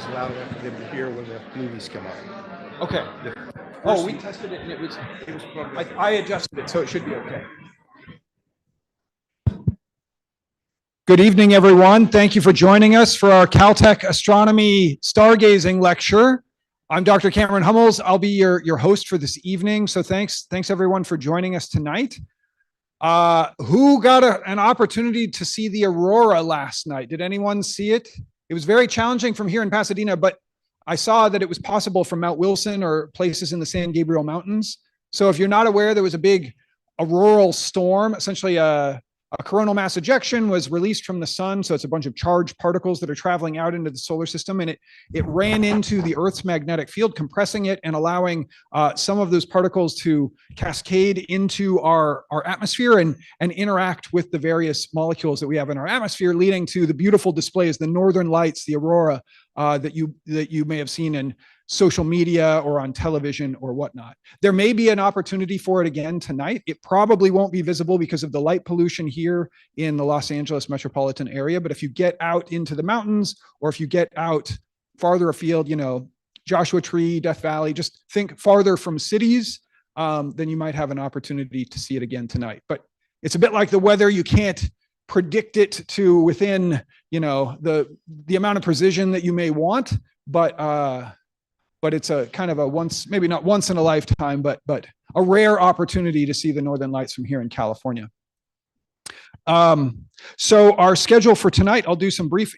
is loud enough for them to hear when the movies come up. Okay. Oh, we tested it and it was I adjusted it, so it should be okay. Good evening, everyone. Thank you for joining us for our Caltech Astronomy Stargazing Lecture. I'm Dr. Cameron Hummels. I'll be your host for this evening. So thanks everyone for joining us tonight. Who got an opportunity to see the aurora last night? Did anyone see it? It was very challenging from here in Pasadena, but I saw that it was possible from Mount Wilson or places in the San Gabriel Mountains. So if you're not aware, there was a big auroral storm. Essentially, a coronal mass ejection was released from the sun. So it's a bunch of charged particles that are traveling out into the solar system, and it ran into the Earth's magnetic field, compressing it and allowing some of those particles to cascade into our atmosphere and interact with the various molecules that we have in our atmosphere, leading to the beautiful displays, the northern lights, the aurora that you may have seen in social media or on television or whatnot. There may be an opportunity for it again tonight. It probably won't be visible because of the light pollution here in the Los Angeles metropolitan area. But if you get out into the mountains, or if you get out farther afield, Joshua Tree, Death Valley, just think farther from cities, then you might have an opportunity to see it again tonight. But it's a bit like the weather. You can't predict it to within, the amount of precision that you may want, but it's a kind of a maybe not once in a lifetime, but a rare opportunity to see the northern lights from here in California. So our schedule for tonight, I'll do some brief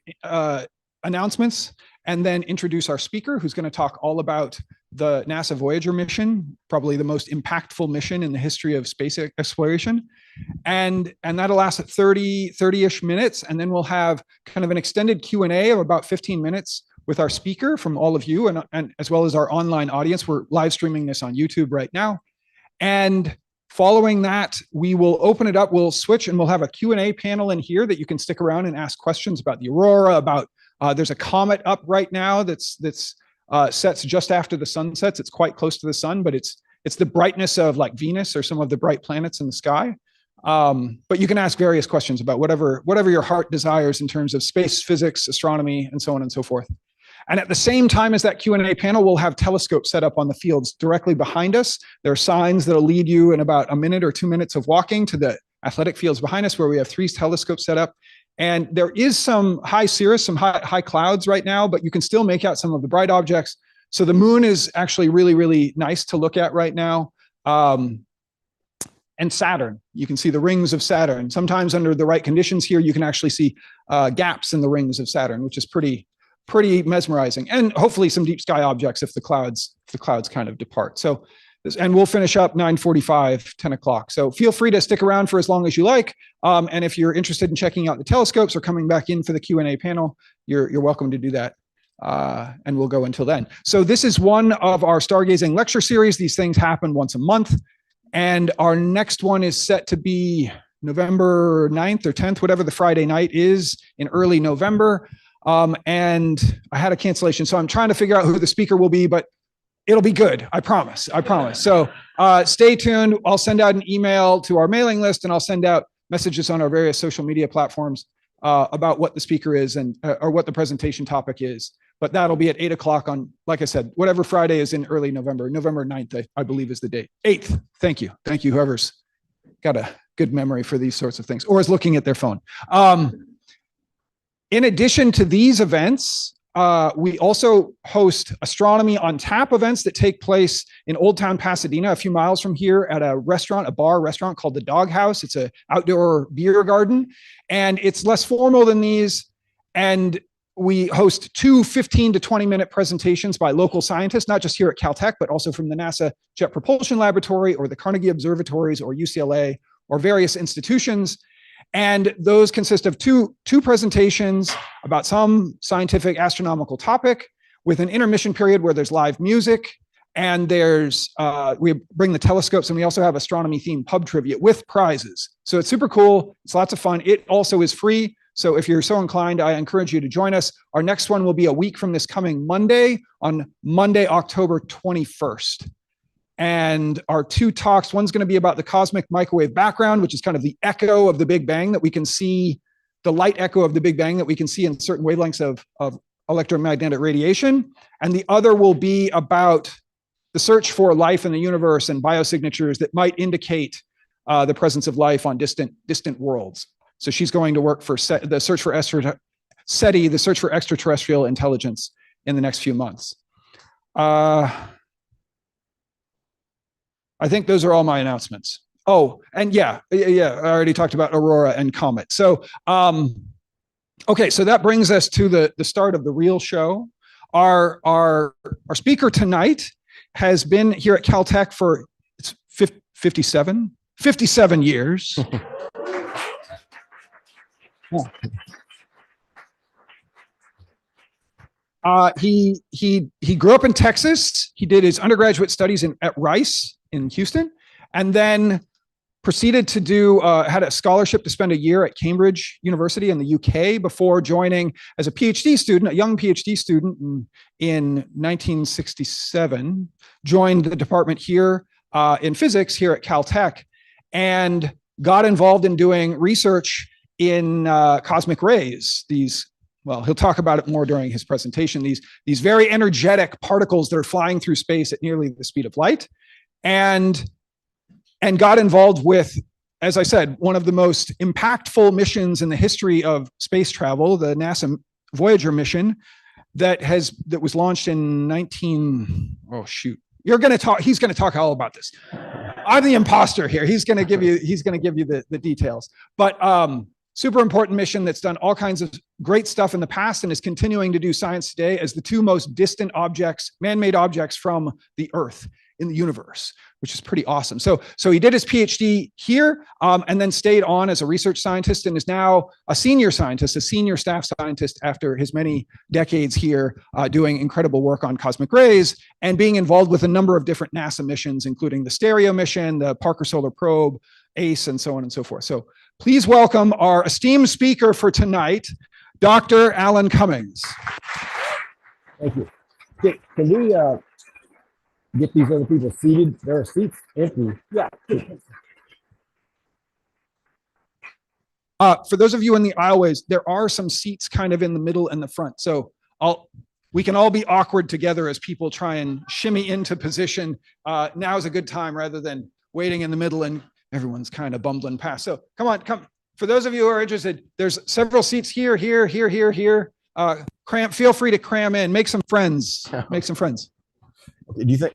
announcements and then introduce our speaker, who's going to talk all about the NASA Voyager mission, probably the most impactful mission in the history of space exploration. And that'll last at 30-ish minutes. And then we'll have kind of an extended Q&A of about 15 minutes with our speaker from all of you, and as well as our online audience. We're live streaming this on YouTube right now. And following that, we will open it up. We'll switch and we'll have a Q&A panel in here that you can stick around and ask questions about the aurora, about there's a comet up right now that's sets just after the sun sets. It's quite close to the sun, but it's the brightness of like Venus or some of the bright planets in the sky. But you can ask various questions about whatever your heart desires in terms of space, physics, astronomy, and so on and so forth. And at the same time as that Q&A panel, we'll have telescopes set up on the fields directly behind us. There are signs that'll lead you in about a minute or 2 minutes of walking to the athletic fields behind us, where we have 3 telescopes set up. And there is some high cirrus, some high clouds right now, but you can still make out some of the bright objects. So the moon is actually really, really nice to look at right now. And Saturn, you can see the rings of Saturn. Sometimes under the right conditions here, you can actually see gaps in the rings of Saturn, which is pretty mesmerizing, and hopefully some deep sky objects if the clouds kind of depart. So, and we'll finish up 9:45, 10 o'clock. So feel free to stick around for as long as you like. And if you're interested in checking out the telescopes or coming back in for the Q&A panel, you're welcome to do that. And we'll go until then. So this is one of our stargazing lecture series. These things happen once a month. And our next one is set to be November 9th or 10th, whatever the Friday night is in early November. And I had a cancellation, so I'm trying to figure out who the speaker will be, but it'll be good. I promise. So stay tuned. I'll send out an email to our mailing list, and I'll send out messages on our various social media platforms about what the speaker is and or what the presentation topic is. But that'll be at 8 o'clock on, like I said, whatever Friday is in early November. November 9th, I believe, is the date. 8th. Thank you. Whoever's got a good memory for these sorts of things or is looking at their phone. In addition to these events, we also host astronomy on tap events that take place in Old Town Pasadena, a few miles from here, at a bar restaurant called the Dog House. It's an outdoor beer garden, and it's less formal than these. And we host 2 15 to 20-minute presentations by local scientists, not just here at Caltech, but also from the NASA Jet Propulsion Laboratory or the Carnegie Observatories or UCLA or various institutions. And those consist of two presentations about some scientific astronomical topic, with an intermission period where there's live music, and we bring the telescopes, and we also have astronomy themed pub trivia with prizes. So it's super cool. It's lots of fun. It also is free. So if you're so inclined, I encourage you to join us. Our next one will be a week from this coming Monday, on Monday, October 21st. And our 2 talks, one's going to be about the cosmic microwave background, which is kind of the echo of the Big Bang that we can see, the light echo of the Big Bang that we can see in certain wavelengths of electromagnetic radiation, and the other will be about the search for life in the universe and biosignatures that might indicate the presence of life on distant worlds. So she's going to work for the search for SETI, the search for extraterrestrial intelligence, in the next few months. I think those are all my announcements. Oh, and yeah, I already talked about Aurora and Comet. So, okay, so that brings us to the start of the real show. Our speaker tonight has been here at Caltech for 57 years. He grew up in Texas. He did his undergraduate studies at Rice in Houston, and then proceeded to do had a scholarship to spend a year at Cambridge University in the UK before joining as a PhD student, a young PhD student in 1967. Joined the department here in physics here at Caltech, and got involved in doing research in cosmic rays. Well, he'll talk about it more during his presentation. These very energetic particles that are flying through space at nearly the speed of light, and got involved with, as I said, one of the most impactful missions in the history of space travel, the NASA Voyager mission that was launched in He's going to talk all about this. I'm the imposter here. He's going to give you the details. But super important mission that's done all kinds of great stuff in the past and is continuing to do science today as the two most distant objects, man-made objects from the Earth in the universe, which is pretty awesome. So he did his PhD here, and then stayed on as a research scientist, and is now a senior scientist, a senior staff scientist after his many decades here, doing incredible work on cosmic rays and being involved with a number of different NASA missions, including the Stereo mission, the Parker Solar Probe, ACE, and so on and so forth. So please welcome our esteemed speaker for tonight, Dr. Alan Cummings. Thank you. Can we get these other people seated? There are seats empty. Yeah. For those of you in the aisleways, there are some seats kind of in the middle and the front. So we can all be awkward together as people try and shimmy into position. Now is a good time rather than waiting in the middle and everyone's kind of bumbling past. So come. For those of you who are interested, there's several seats here. Feel free to cram in, make some friends. Do you think,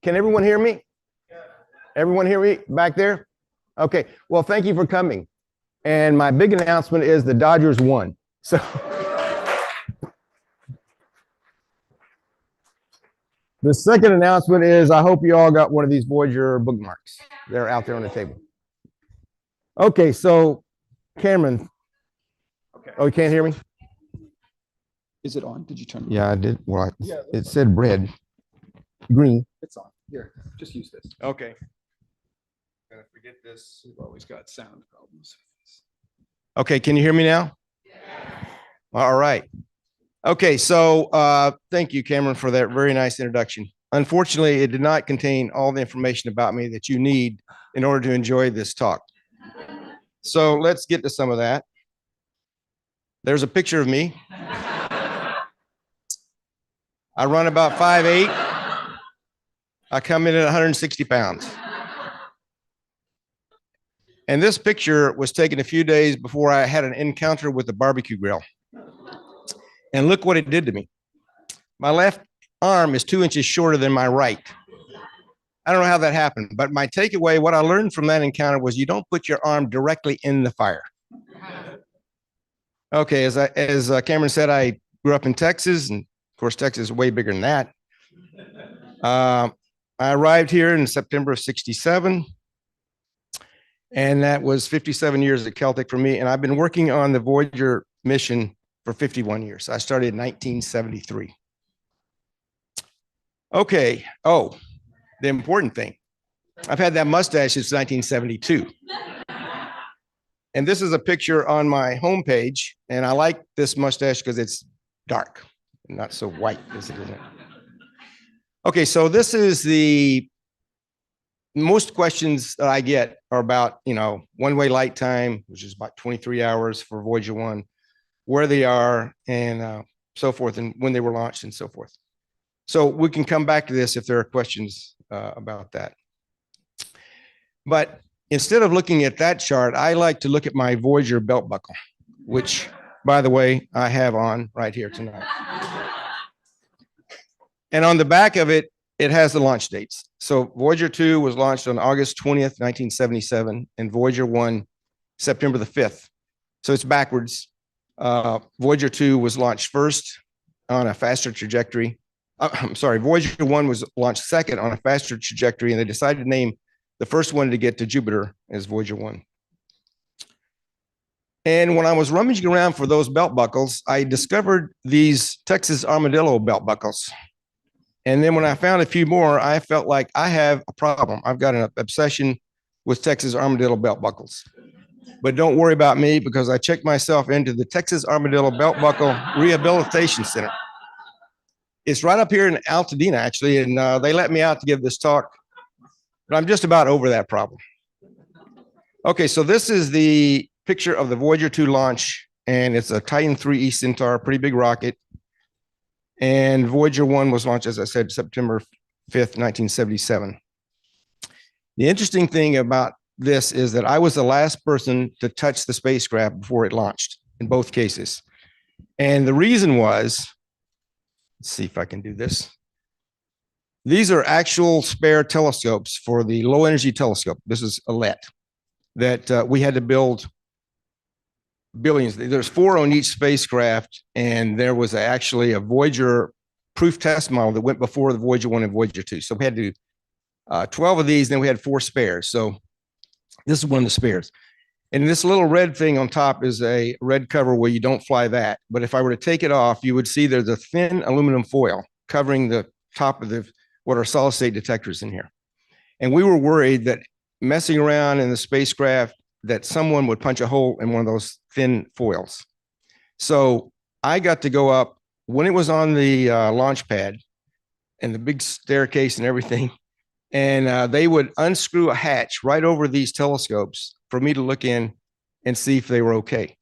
can everyone hear me? Everyone hear me back there? Okay, well, thank you for coming. And my big announcement is the Dodgers won. So the second announcement is I hope you all got one of these Voyager bookmarks. They're out there on the table. Okay, so Cameron. Okay. Oh, you can't hear me? Is it on? Did you turn it on? Yeah, I did. Well, it said red. Green. It's on. Here, just use this. Okay. Gonna forget this. We've always got sound problems. Okay, can you hear me now? Yeah. All right. Okay, so thank you, Cameron, for that very nice introduction. Unfortunately, it did not contain all the information about me that you need in order to enjoy this talk. So let's get to some of that. There's a picture of me. I run about 5'8". I come in at 160 pounds. And this picture was taken a few days before I had an encounter with the barbecue grill. And look what it did to me. My left arm is 2 inches shorter than my right. I don't know how that happened, but my takeaway, what I learned from that encounter was you don't put your arm directly in the fire. Okay, as Cameron said, I grew up in Texas, and of course, Texas is way bigger than that. I arrived here in September of '67, and that was 57 years at Caltech for me. And I've been working on the Voyager mission for 51 years. I started in 1973. Okay. Oh, the important thing. I've had that mustache since 1972. And this is a picture on my homepage. And I like this mustache because it's dark, not so white as it is. Okay, so this is most questions that I get are about, one-way light time, which is about 23 hours for Voyager 1, where they are, and so forth, and when they were launched and so forth. So we can come back to this if there are questions about that. But instead of looking at that chart, I like to look at my Voyager belt buckle, which, by the way, I have on right here tonight. And on the back of it, it has the launch dates. So Voyager 2 was launched on August 20th, 1977, and Voyager 1, September the 5th. So it's backwards. Voyager 2 was launched first on a faster trajectory. I'm sorry, Voyager 1 was launched second on a faster trajectory, and they decided to name the first one to get to Jupiter as Voyager 1. And when I was rummaging around for those belt buckles, I discovered these Texas armadillo belt buckles. And then when I found a few more, I felt like I have a problem. I've got an obsession with Texas armadillo belt buckles. But don't worry about me, because I checked myself into the Texas Armadillo Belt Buckle Rehabilitation Center. It's right up here in Altadena, actually, and they let me out to give this talk. But I'm just about over that problem. Okay, so this is the picture of the Voyager 2 launch, and it's a Titan III Centaur, pretty big rocket. And Voyager 1 was launched, as I said, September 5th, 1977. The interesting thing about this is that I was the last person to touch the spacecraft before it launched in both cases. And the reason was, let's see if I can do this. These are actual spare telescopes for the low energy telescope. This is Oort that we had to build billions. There's 4 on each spacecraft, and there was actually a Voyager proof test model that went before the Voyager 1 and Voyager 2. So we had to do 12 of these, then we had 4 spares. So this is one of the spares. And this little red thing on top is a red cover where you don't fly that. But if I were to take it off, you would see there's a thin aluminum foil covering the top of what are solid state detectors in here. And we were worried that messing around in the spacecraft, that someone would punch a hole in one of those thin foils. So I got to go up when it was on the launch pad and the big staircase and everything. And they would unscrew a hatch right over these telescopes for me to look in and see if they were okay.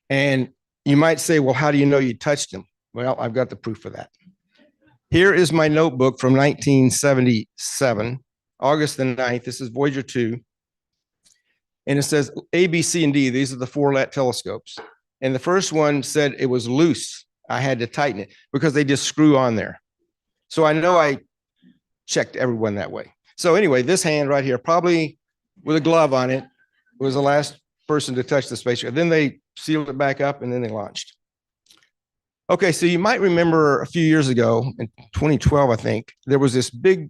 And you might say, well, how do you know you touched them? Well, I've got the proof of that. Here is my notebook from 1977, August the 9th. This is Voyager 2. And it says A, B, C, and D. These are the 4 LET telescopes. And the first one said it was loose. I had to tighten it because they just screw on there. So I know I checked everyone that way. So anyway, this hand right here, probably with a glove on it, was the last person to touch the spacecraft. Then they sealed it back up, and then they launched. Okay, so you might remember a few years ago, in 2012, I think, there was this big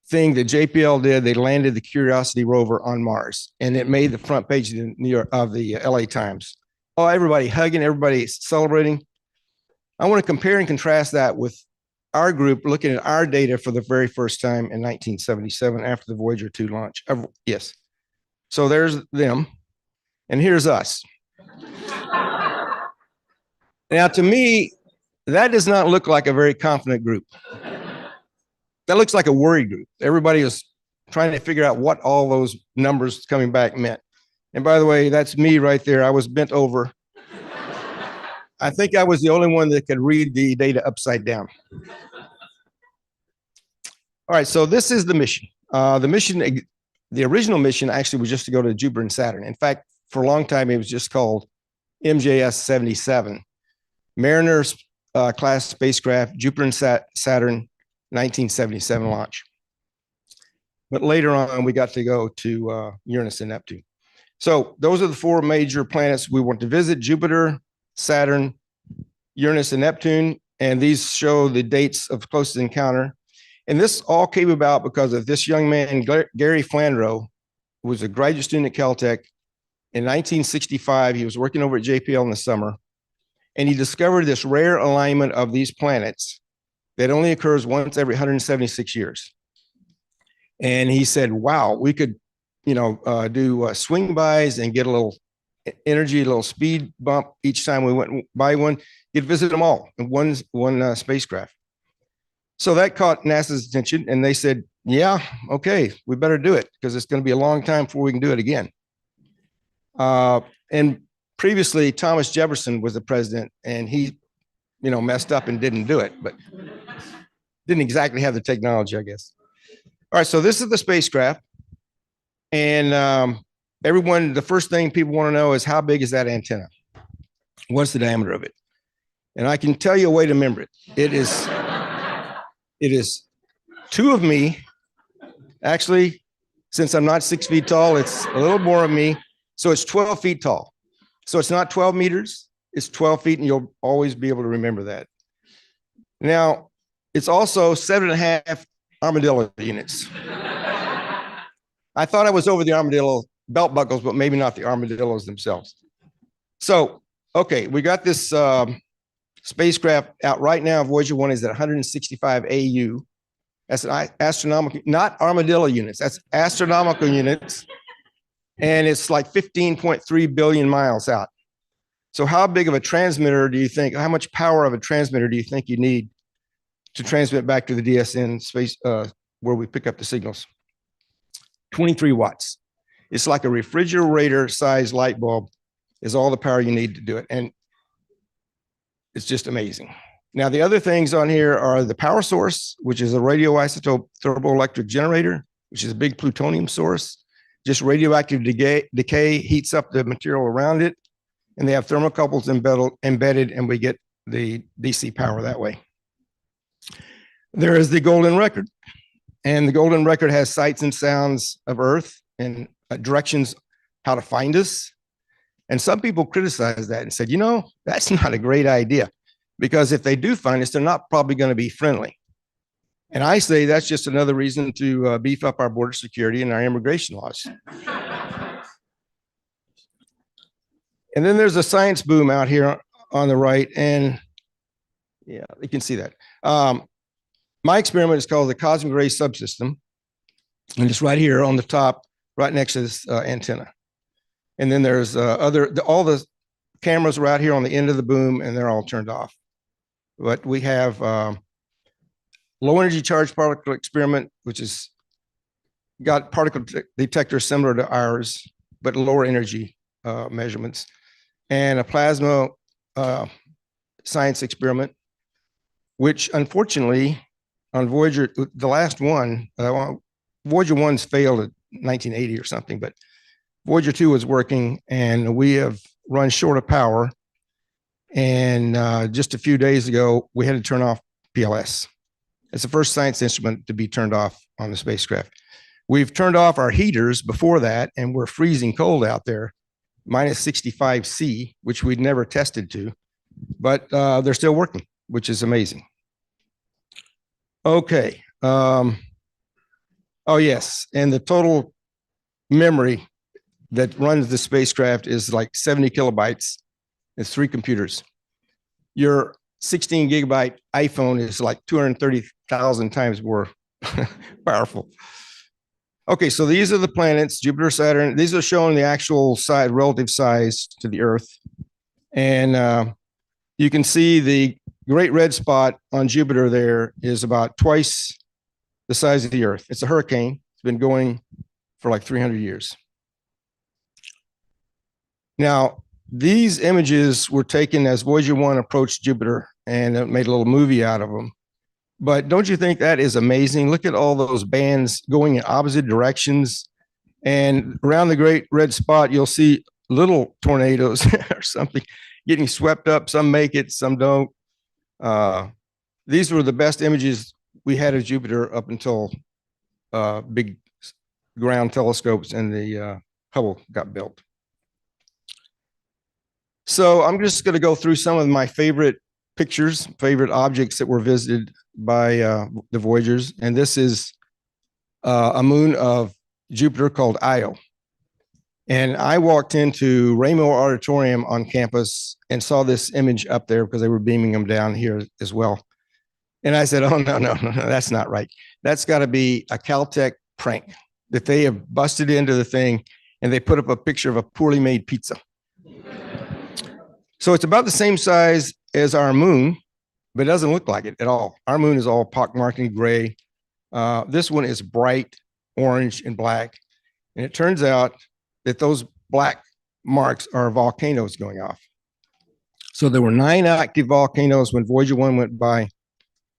thing that JPL did. They landed the Curiosity rover on Mars, and it made the front page of the LA Times. Oh, everybody hugging, everybody celebrating. I want to compare and contrast that with our group looking at our data for the very first time in 1977 after the Voyager 2 launch. Yes. So there's them, and here's us. Now, to me, that does not look like a very confident group. That looks like a worried group. Everybody was trying to figure out what all those numbers coming back meant. And by the way, that's me right there. I was bent over. I think I was the only one that could read the data upside down. All right, so this is the mission. The original mission actually was just to go to Jupiter and Saturn. In fact, for a long time, it was just called MJS 77. Mariner class spacecraft, Jupiter and Saturn, 1977 launch. But later on, we got to go to Uranus and Neptune. So those are the 4 major planets we want to visit: Jupiter, Saturn, Uranus, and Neptune. And these show the dates of closest encounter. And this all came about because of this young man, Gary Flandreau, who was a graduate student at Caltech. In 1965, he was working over at JPL in the summer, and he discovered this rare alignment of these planets that only occurs once every 176 years. And he said, wow, we could, do swing bys and get a little energy, a little speed bump each time we went by one. You'd visit them all in one spacecraft. So that caught NASA's attention, and they said, yeah, okay, we better do it because it's going to be a long time before we can do it again. And previously, Thomas Jefferson was the president, and he messed up and didn't do it, but didn't exactly have the technology, I guess. All right, so this is the spacecraft. And everyone, the first thing people want to know is how big is that antenna? What's the diameter of it? And I can tell you a way to remember it. It is two of me. Actually, since I'm not 6 feet tall, it's a little more of me. So it's 12 feet tall. So it's not 12 meters, it's 12 feet, and you'll always be able to remember that. Now, it's also 7.5 armadillo units. I thought I was over the armadillo belt buckles, but maybe not the armadillos themselves. So, okay, we got this spacecraft out right now. Voyager 1 is at 165 AU. That's an astronomical, not armadillo units. That's astronomical units. And it's like 15.3 billion miles out. So how big of a transmitter do you think, how much power of a transmitter do you think you need to transmit back to the DSN space where we pick up the signals? 23 watts. It's like a refrigerator sized light bulb is all the power you need to do it. And it's just amazing. Now, the other things on here are the power source, which is a radioisotope thermoelectric generator, which is a big plutonium source. Just radioactive decay heats up the material around it. And they have thermocouples embedded, and we get the DC power that way. There is the golden record. And the golden record has sights and sounds of Earth and directions how to find us. And some people criticize that and said, that's not a great idea, because if they do find us, they're not probably going to be friendly. And I say that's just another reason to beef up our border security and our immigration laws. And then there's a science boom out here on the right. And yeah, you can see that. My experiment is called the cosmic ray subsystem. And it's right here on the top, right next to this antenna. And then there's all the cameras are out here on the end of the boom, and they're all turned off. But we have low energy charged particle experiment, which is got particle detectors similar to ours, but lower energy measurements, and a plasma science experiment, which unfortunately on Voyager, the last one, Voyager 1's failed at 1980 or something, but Voyager 2 was working, and we have run short of power. And just a few days ago, we had to turn off PLS. It's the first science instrument to be turned off on the spacecraft. We've turned off our heaters before that, and we're freezing cold out there, minus 65 C, which we'd never tested to, but they're still working, which is amazing. Okay. Oh, yes. And the total memory that runs the spacecraft is like 70 kilobytes. It's 3 computers. Your 16 gigabyte iPhone is like 230,000 times more powerful. Okay, so these are the planets, Jupiter, Saturn. These are showing the actual size, relative size to the Earth. And you can see the great red spot on Jupiter there is about twice the size of the Earth. It's a hurricane. It's been going for like 300 years. Now, these images were taken as Voyager 1 approached Jupiter, and it made a little movie out of them. But don't you think that is amazing? Look at all those bands going in opposite directions. And around the great red spot, you'll see little tornadoes or something getting swept up. Some make it, some don't. These were the best images we had of Jupiter up until big ground telescopes and the Hubble got built. So I'm just going to go through some of my favorite pictures, favorite objects that were visited by the Voyagers. And this is a moon of Jupiter called Io. And I walked into Ramo Auditorium on campus and saw this image up there because they were beaming them down here as well. And I said, oh, no, that's not right. That's got to be a Caltech prank that they have busted into the thing and they put up a picture of a poorly made pizza. So it's about the same size as our moon, but it doesn't look like it at all. Our moon is all pockmarked and gray. This one is bright orange and black. And it turns out that those black marks are volcanoes going off. So there were 9 active volcanoes when Voyager 1 went by,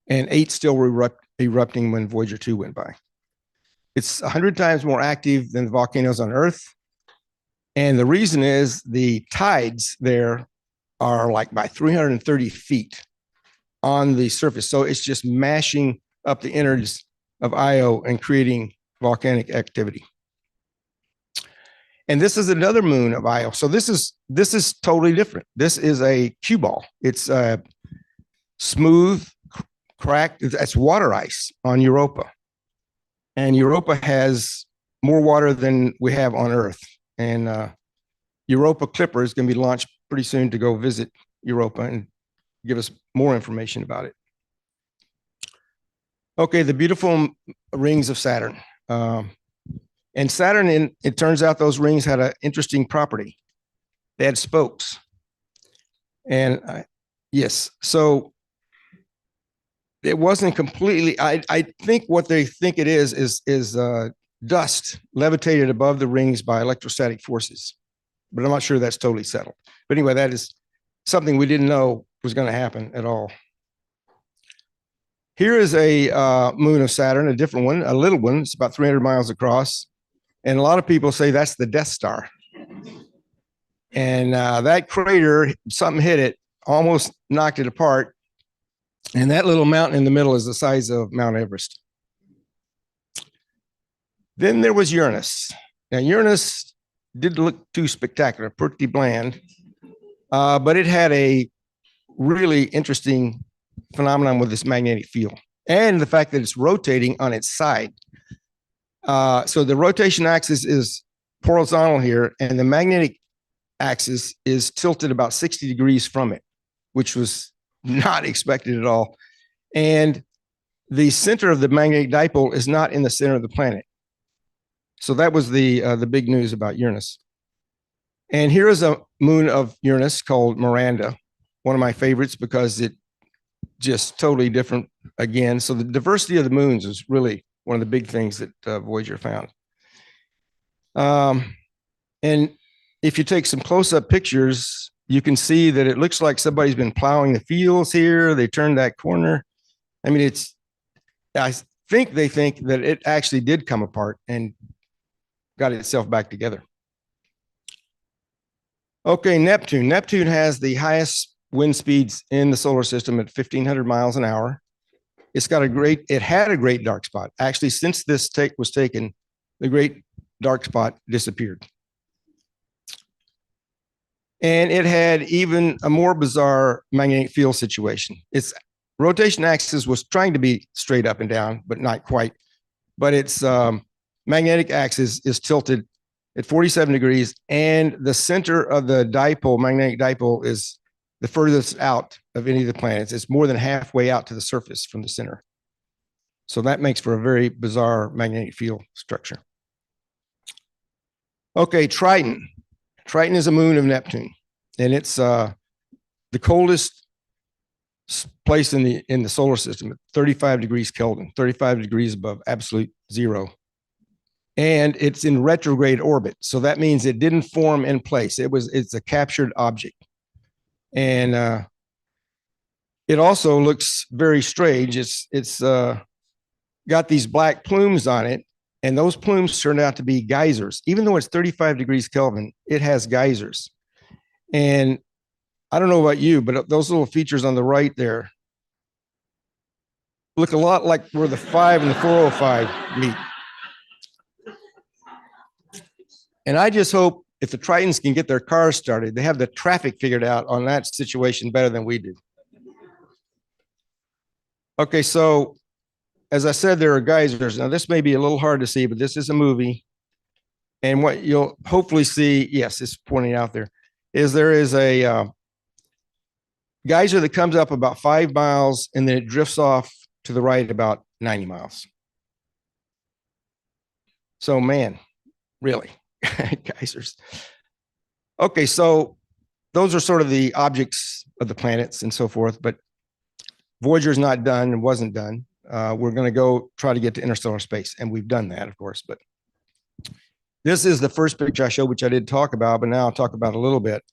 and 8 still were erupting when Voyager 2 went by. It's 100 times more active than the volcanoes on Earth. And the reason is the tides there are like by 330 feet on the surface. So it's just mashing up the innards of Io and creating volcanic activity. And this is another moon of Io. So this is totally different. This is a cue ball. It's smooth, cracked. It's water ice on Europa. And Europa has more water than we have on Earth. And Europa Clipper is going to be launched pretty soon to go visit Europa and give us more information about it. Okay, the beautiful rings of Saturn. And Saturn, it turns out those rings had an interesting property. They had spokes. And yes, so it wasn't completely, I think what they think it is dust levitated above the rings by electrostatic forces. But I'm not sure that's totally settled. But anyway, that is something we didn't know was going to happen at all. Here is a moon of Saturn, a different one, a little one. It's about 300 miles across. And a lot of people say that's the Death Star. And that crater, something hit it, almost knocked it apart. And that little mountain in the middle is the size of Mount Everest. Then there was Uranus. Now, Uranus didn't look too spectacular, pretty bland, but it had a really interesting phenomenon with this magnetic field and the fact that it's rotating on its side. So the rotation axis is horizontal here, and the magnetic axis is tilted about 60 degrees from it, which was not expected at all. And the center of the magnetic dipole is not in the center of the planet. So that was the big news about Uranus. And here is a moon of Uranus called Miranda, one of my favorites because it just totally different again. So the diversity of the moons is really one of the big things that Voyager found. And if you take some close-up pictures, you can see that it looks like somebody's been plowing the fields here. They turned that corner. I mean, I think they think that it actually did come apart and got itself back together. Okay, Neptune. Neptune has the highest wind speeds in the solar system at 1,500 miles an hour. It had a great dark spot. Actually, since this take was taken, the great dark spot disappeared. And it had even a more bizarre magnetic field situation. Its rotation axis was trying to be straight up and down, but not quite. But its magnetic axis is tilted at 47 degrees, and the center of the dipole, magnetic dipole, is the furthest out of any of the planets. It's more than halfway out to the surface from the center. So that makes for a very bizarre magnetic field structure. Okay, Triton. Triton is a moon of Neptune, and it's the coldest place in the solar system at 35 degrees Kelvin, 35 degrees above absolute zero. And it's in retrograde orbit. So that means it didn't form in place. It's a captured object. And it also looks very strange. It's got these black plumes on it, and those plumes turned out to be geysers. Even though it's 35 degrees Kelvin, it has geysers. And I don't know about you, but those little features on the right there look a lot like where the 5 and the 405 meet. And I just hope if the Tritons can get their cars started, they have the traffic figured out on that situation better than we do. Okay, so as I said, there are geysers. Now, this may be a little hard to see, but this is a movie. And what you'll hopefully see, yes, it's pointing out there, is there is a geyser that comes up about 5 miles, and then it drifts off to the right about 90 miles. So, man, really. Geysers. Okay, so those are sort of the objects of the planets and so forth, but Voyager's not done and wasn't done. We're going to go try to get to interstellar space, and we've done that, of course. But this is the first picture I showed, which I did talk about, but now I'll talk about a little bit.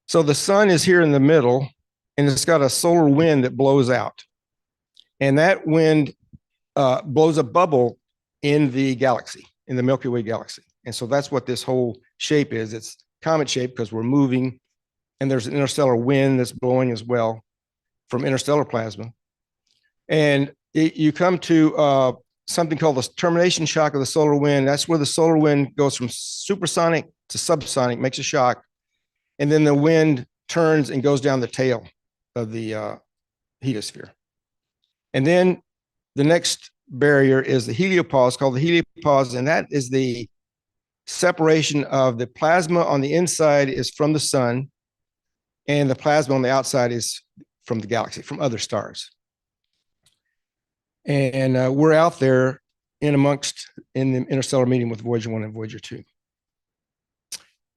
So the sun is here in the middle, and it's got a solar wind that blows out. And that wind blows a bubble in the galaxy, in the Milky Way galaxy. And so that's what this whole shape is. It's comet shaped because we're moving, and there's an interstellar wind that's blowing as well from interstellar plasma. And you come to something called the termination shock of the solar wind. That's where the solar wind goes from supersonic to subsonic, makes a shock. And then the wind turns and goes down the tail of the heliosphere. And then the next barrier is the heliopause, called the heliopause, and that is the separation of the plasma on the inside is from the sun, and the plasma on the outside is from the galaxy, from other stars. And we're out there in the interstellar medium with Voyager 1 and Voyager 2.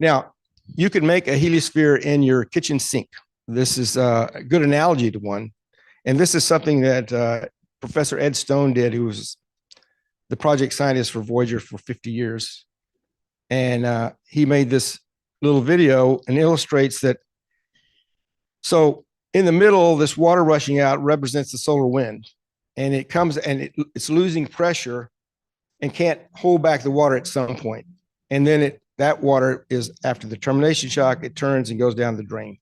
Now, you could make a heliosphere in your kitchen sink. This is a good analogy to one. And this is something that Professor Ed Stone did, who was the project scientist for Voyager for 50 years. And he made this little video and illustrates that. So in the middle, this water rushing out represents the solar wind. And it comes and it's losing pressure and can't hold back the water at some point. And then that water is, after the termination shock, it turns and goes down the drain.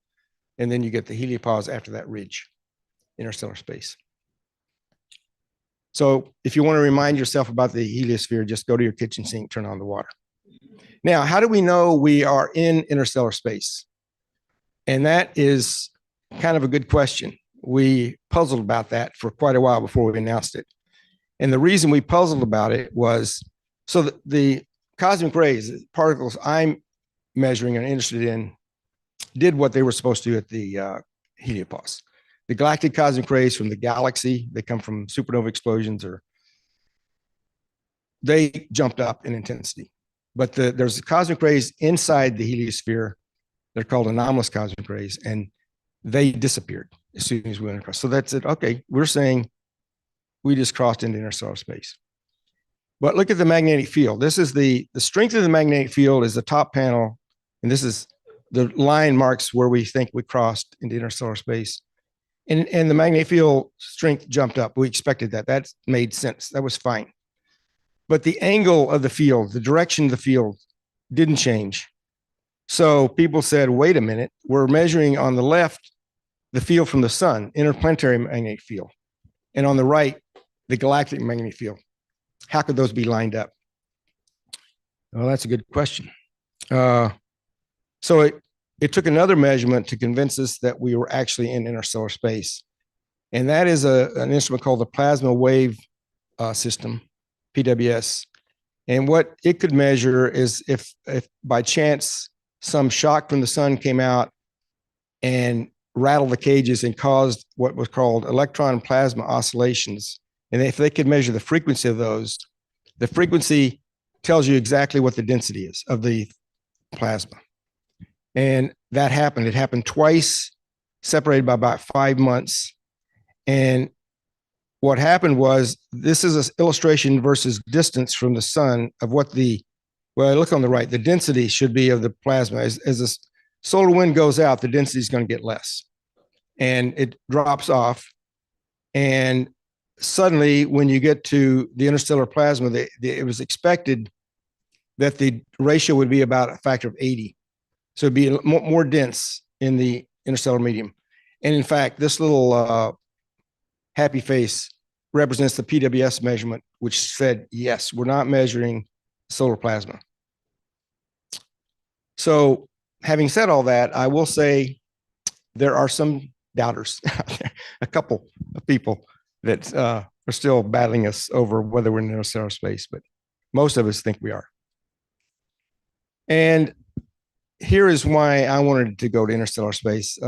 And then you get the heliopause after that ridge, interstellar space. So if you want to remind yourself about the heliosphere, just go to your kitchen sink, turn on the water. Now, how do we know we are in interstellar space? And that is kind of a good question. We puzzled about that for quite a while before we announced it. And the reason we puzzled about it was, so the cosmic rays, the particles I'm measuring and interested in, did what they were supposed to do at the heliopause. The galactic cosmic rays from the galaxy, they come from supernova explosions, or they jumped up in intensity. But there's the cosmic rays inside the heliosphere. They're called anomalous cosmic rays, and they disappeared as soon as we went across. So that's it. Okay, we're saying we just crossed into interstellar space. But look at the magnetic field. This is the strength of the magnetic field is the top panel, and this is the line marks where we think we crossed into interstellar space. And the magnetic field strength jumped up. We expected that. That made sense. That was fine. But the angle of the field, the direction of the field didn't change. So people said, wait a minute, we're measuring on the left the field from the sun, interplanetary magnetic field, and on the right, the galactic magnetic field. How could those be lined up? Well, that's a good question. So it took another measurement to convince us that we were actually in interstellar space. And that is an instrument called the Plasma Wave System, PWS. And what it could measure is if by chance some shock from the sun came out and rattled the cages and caused what was called electron plasma oscillations. And if they could measure the frequency of those, the frequency tells you exactly what the density is of the plasma. And that happened. It happened twice, separated by about 5 months. And what happened was, this is an illustration versus distance from the sun of what well, look on the right, the density should be of the plasma. As the solar wind goes out, the density is going to get less. And it drops off. And suddenly, when you get to the interstellar plasma, it was expected that the ratio would be about a factor of 80. So it'd be more dense in the interstellar medium. And in fact, this little happy face represents the PWS measurement, which said, yes, we're not measuring solar plasma. So having said all that, I will say there are some doubters out there, a couple of people that are still battling us over whether we're in interstellar space, but most of us think we are. And here is why I wanted to go to interstellar space.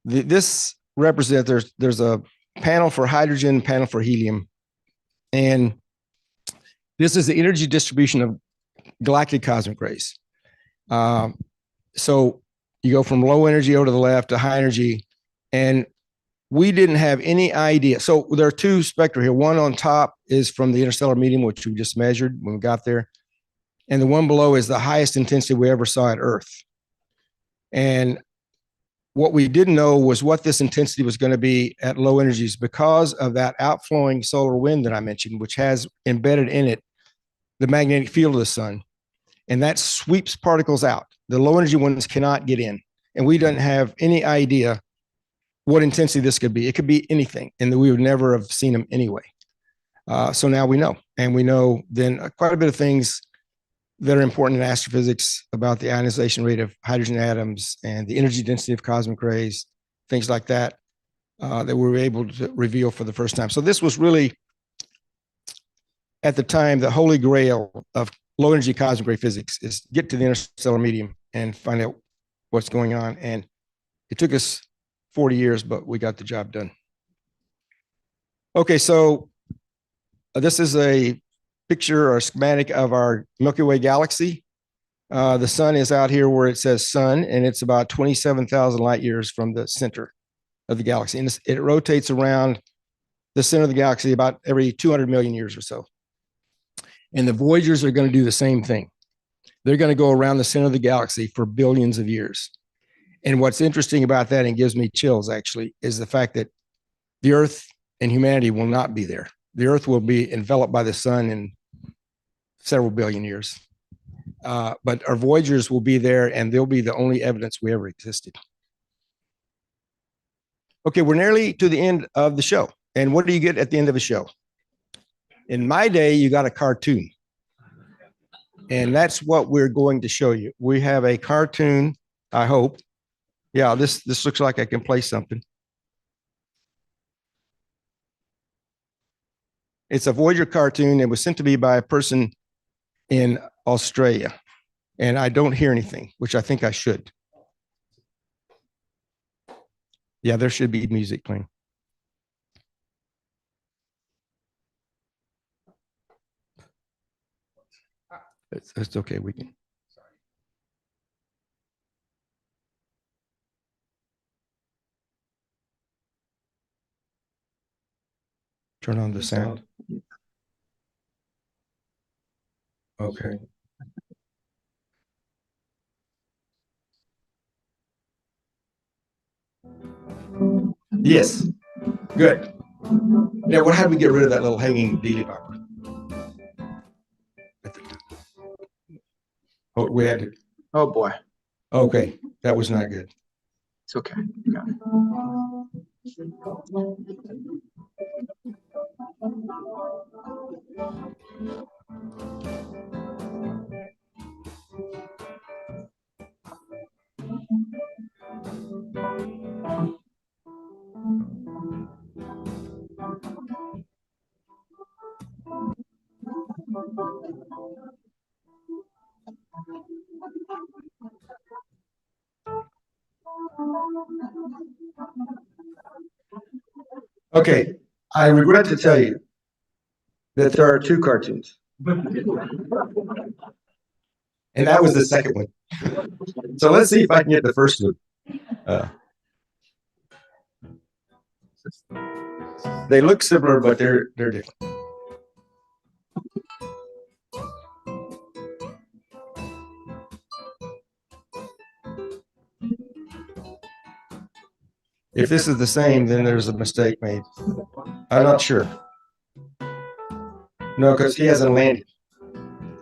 This represents, there's a panel for hydrogen, panel for helium. And this is the energy distribution of galactic cosmic rays. So you go from low energy over to the left to high energy, and we didn't have any idea. So there are two spectra here. One on top is from the interstellar medium, which we just measured when we got there. And the one below is the highest intensity we ever saw at Earth. And what we didn't know was what this intensity was going to be at low energies because of that outflowing solar wind that I mentioned, which has embedded in it the magnetic field of the sun. And that sweeps particles out. The low energy ones cannot get in. And we don't have any idea what intensity this could be. It could be anything, and we would never have seen them anyway. So now we know, and we know then quite a bit of things that are important in astrophysics about the ionization rate of hydrogen atoms and the energy density of cosmic rays, things like that, that we were able to reveal for the first time. So this was really, at the time, the holy grail of low energy cosmic ray physics, is get to the interstellar medium and find out what's going on. And it took us 40 years, but we got the job done. Okay, so this is a picture or a schematic of our Milky Way galaxy. The sun is out here where it says sun, and it's about 27,000 light years from the center of the galaxy. And it rotates around the center of the galaxy about every 200 million years or so. And the Voyagers are going to do the same thing. They're going to go around the center of the galaxy for billions of years. And what's interesting about that, and gives me chills actually, is the fact that the Earth and humanity will not be there. The Earth will be enveloped by the sun in several billion years. But our Voyagers will be there, and they'll be the only evidence we ever existed. Okay, we're nearly to the end of the show. And what do you get at the end of a show? In my day, you got a cartoon. And that's what we're going to show you. We have a cartoon, I hope. Yeah, this looks like I can play something. It's a Voyager cartoon. It was sent to me by a person in Australia. And I don't hear anything, which I think I should. Yeah, there should be music playing. It's okay. We can. Turn on the sound. Okay. Yes. Good. Now, what, how do we get rid of that little hanging dealy bopper? Oh, we had to. Oh boy, Okay, that was not good. it's okay. You got it. Okay, I regret to tell you that there are two cartoons. And that was the second one. So let's see if I can get the first one. They look similar, but they're different. If this is the same, then there's a mistake made. I'm not sure. No, because he hasn't landed.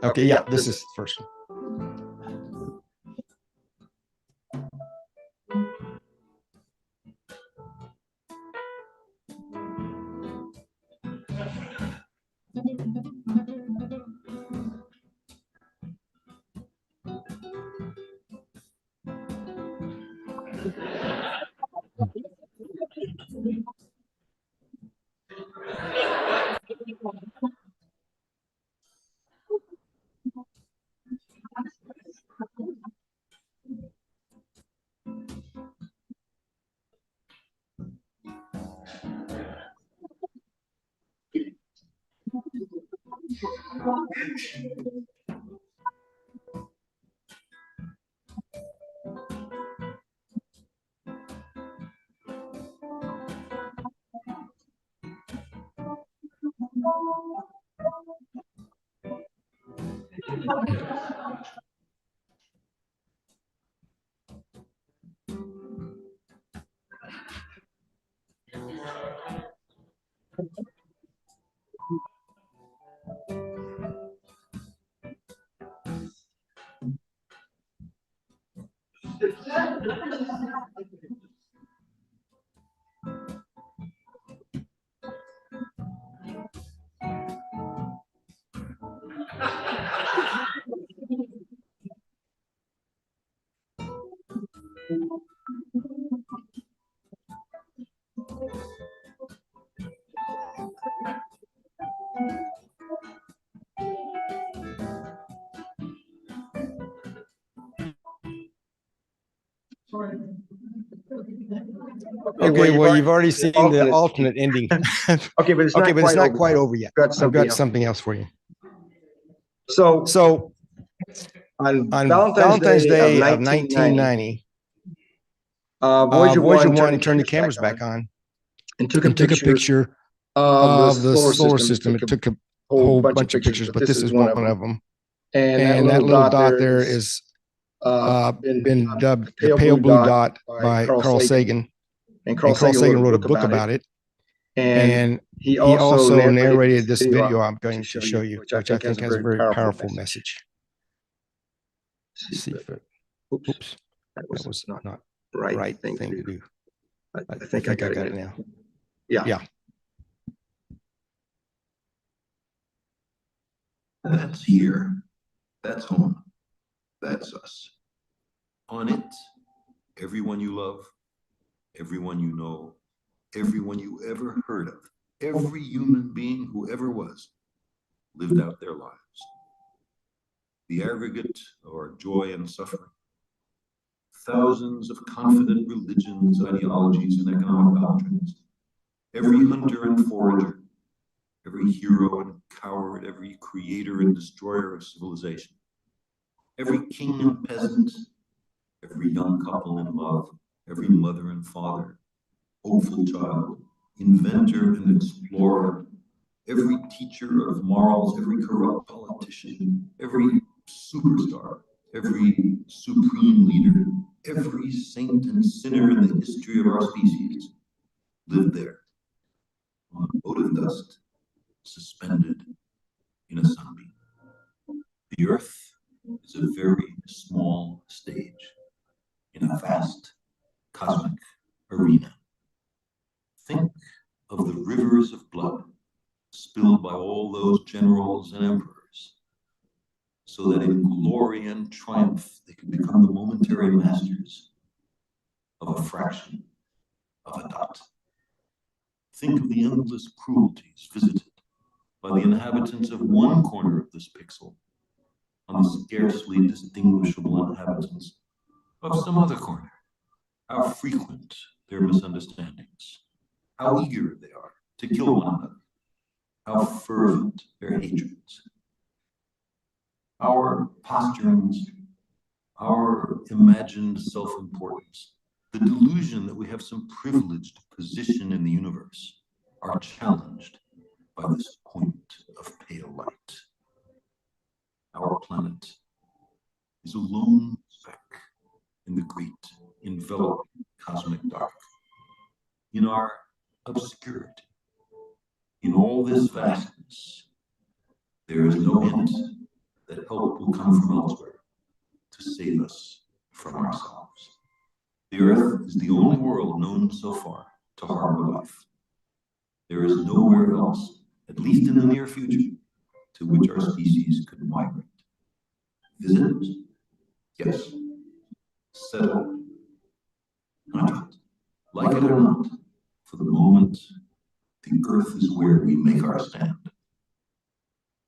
Okay, yeah, this is the first one. Okay, well, you've already seen the alternate ending. Okay, but it's Okay, not but it's quite not over. quite over yet. Got I've something got else. something else for you. So On on Valentine's Day of 1990, 1990, Voyager Voyager 1 1 turned the cameras back on and took a and took a picture picture of of the solar system. It took a whole bunch of pictures, but this is one of them. And that little dot there is been dubbed the pale blue dot by Carl Sagan. And Carl Sagan wrote a book about it. And he also narrated this video I'm going to show you, which I think has a very powerful message. See if it, oops, that was not right thing to do. I think I got it now. Yeah. That's here. That's home. That's us. On it, everyone you love, everyone you know, everyone you ever heard of, every human being who ever was, lived out their lives. The aggregate of our joy and suffering. Thousands of confident religions, ideologies, and economic doctrines. Every hunter and forager, every hero and coward, every creator and destroyer of civilization. Every king and peasant, every young couple in love, every mother and father, hopeful child, inventor and explorer, every teacher of morals, every corrupt politician, every superstar, every supreme leader, every saint and sinner in the history of our species lived there on a boat of dust, suspended in a sunbeam. The Earth is a very small stage in a vast cosmic arena. Think of the rivers of blood spilled by all those generals and emperors, so that in glory and triumph they could become the momentary masters of a fraction of a dot. Think of the endless cruelties visited by the inhabitants of one corner of this pixel on the scarcely distinguishable inhabitants of some other corner. How frequent their misunderstandings, how eager they are to kill one another, how fervent their hatreds. Our posturings, our imagined self-importance, the delusion that we have some privileged position in the universe are challenged by this point of pale light. Our planet is a lone speck in the great enveloping cosmic dark. In our obscurity, in all this vastness, there is no hint that help will come from elsewhere to save us from ourselves. The Earth is the only world known so far to harbor life. There is nowhere else, at least in the near future, to which our species could migrate. Visit? Yes. Settle? Not yet. Like it or not, for the moment, the Earth is where we make our stand.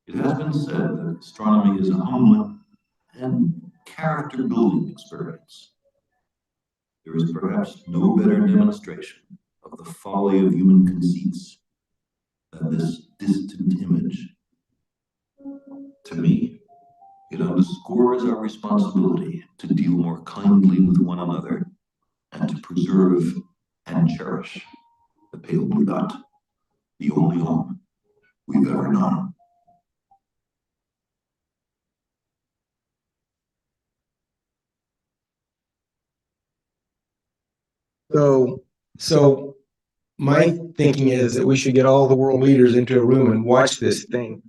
It has been said that astronomy is a humbling and character-building experience. There is perhaps no better demonstration of the folly of human conceits than this distant image. To me, it underscores our responsibility to deal more kindly with one another and to preserve and cherish the pale blue dot, the only home we've ever known. So my thinking is that we should get all the world leaders into a room and watch this thing.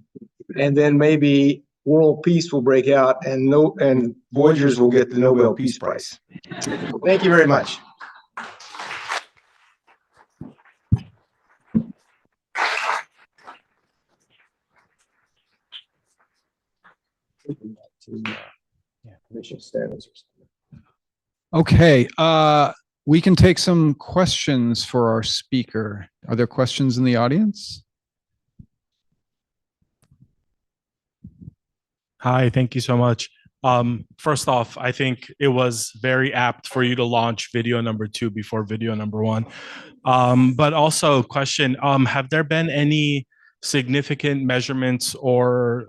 And then maybe world peace will break out and Voyagers will get the Nobel Peace Prize. Thank you very much. Okay, we can take some questions for our speaker. Are there questions in the audience? Hi, thank you so much. First off, I think it was very apt for you to launch video number 2 before video number 1. But also question, have there been any significant measurements or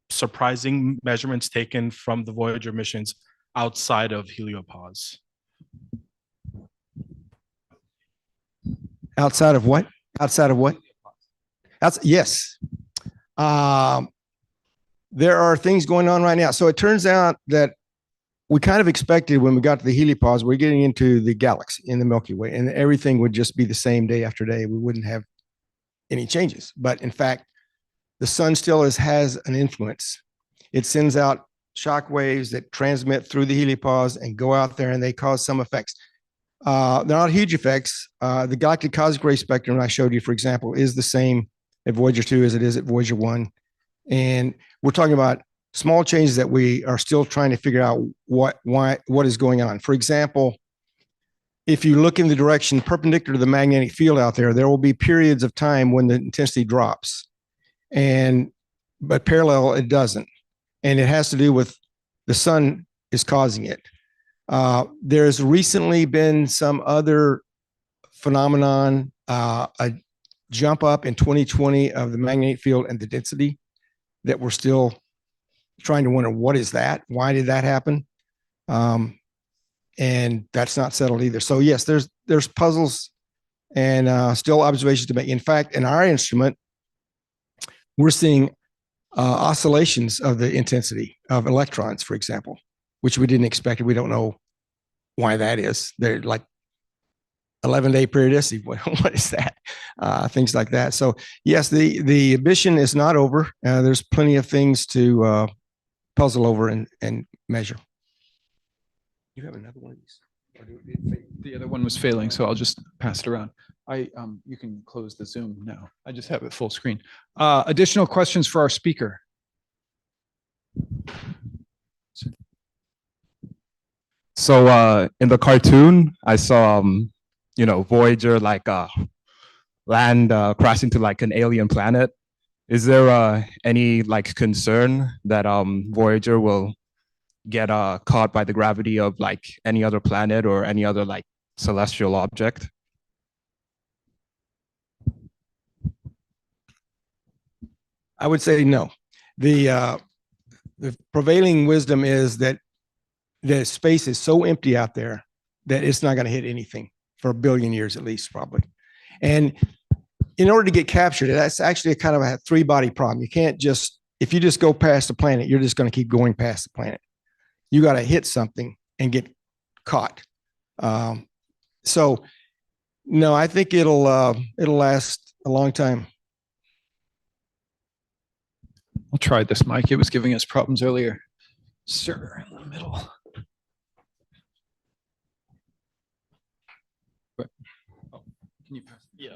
surprising measurements taken from the Voyager missions outside of heliopause? Outside of what? Outside of what? Yes. There are things going on right now. So it turns out that we kind of expected when we got to the heliopause, we're getting into the galaxy in the Milky Way, and everything would just be the same day after day. We wouldn't have any changes. But in fact, the sun still has an influence. It sends out shock waves that transmit through the heliopause and go out there, and they cause some effects. They're not huge effects. The galactic cosmic ray spectrum I showed you, for example, is the same at Voyager 2 as it is at Voyager 1. And we're talking about small changes that we are still trying to figure out what is going on. For example, if you look in the direction perpendicular to the magnetic field out there, there will be periods of time when the intensity drops, but parallel it doesn't. And it has to do with the sun is causing it. There's recently been some other phenomenon, a jump up in 2020 of the magnetic field and the density that we're still trying to wonder, what is that? Why did that happen? And that's not settled either. So yes, there's puzzles and still observations to make. In fact, in our instrument, we're seeing oscillations of the intensity of electrons, for example, which we didn't expect. We don't know why that is. They're like 11-day periodicity. What is that? Things like that. So yes, the mission is not over. There's plenty of things to puzzle over and measure. You have another one of these? The other one was failing, so I'll just pass it around. You can close the Zoom now. I just have it full screen. Additional questions for our speaker? So in the cartoon, I saw Voyager land crashing to like an alien planet. Is there any like concern that Voyager will get caught by the gravity of like any other planet or any other like celestial object? I would say no. The prevailing wisdom is that the space is so empty out there that it's not going to hit anything for 1 billion years at least, probably. And in order to get captured, that's actually a kind of a 3-body problem. You can't just, if you just go past the planet, you're just going to keep going past the planet. You got to hit something and get caught. So no, I think it'll last a long time. I'll try this mic. It was giving us problems earlier. Sir, in the middle. Can you pass? Yeah.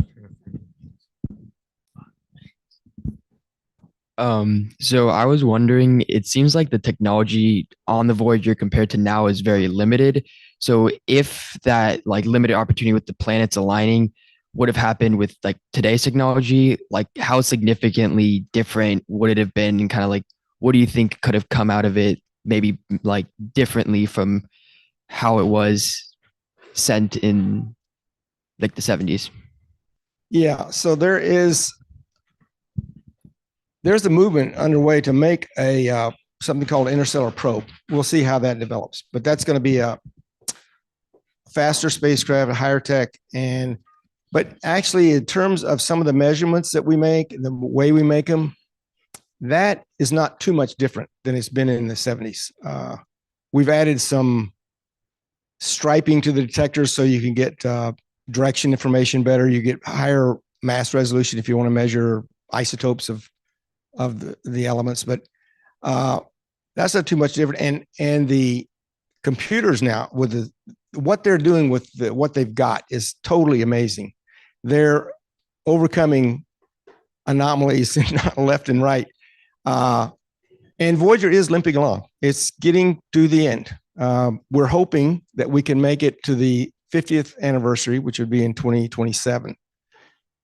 So I was wondering, it seems like the technology on the Voyager compared to now is very limited. So if that like limited opportunity with the planets aligning would have happened with like today's technology, like how significantly different would it have been? And kind of like, what do you think could have come out of it maybe like differently from how it was sent in like the 70s? Yeah, so there's a movement underway to make a something called interstellar probe. We'll see how that develops, but that's going to be a faster spacecraft, a higher tech, but actually in terms of some of the measurements that we make, the way we make them, that is not too much different than it's been in the 70s. We've added some striping to the detectors so you can get direction information better. You get higher mass resolution if you want to measure isotopes of the elements. But That's not too much different. And the computers now with what they're doing with what they've got is totally amazing. They're overcoming anomalies left and right. And Voyager is limping along. It's getting to the end. We're hoping that we can make it to the 50th anniversary, which would be in 2027.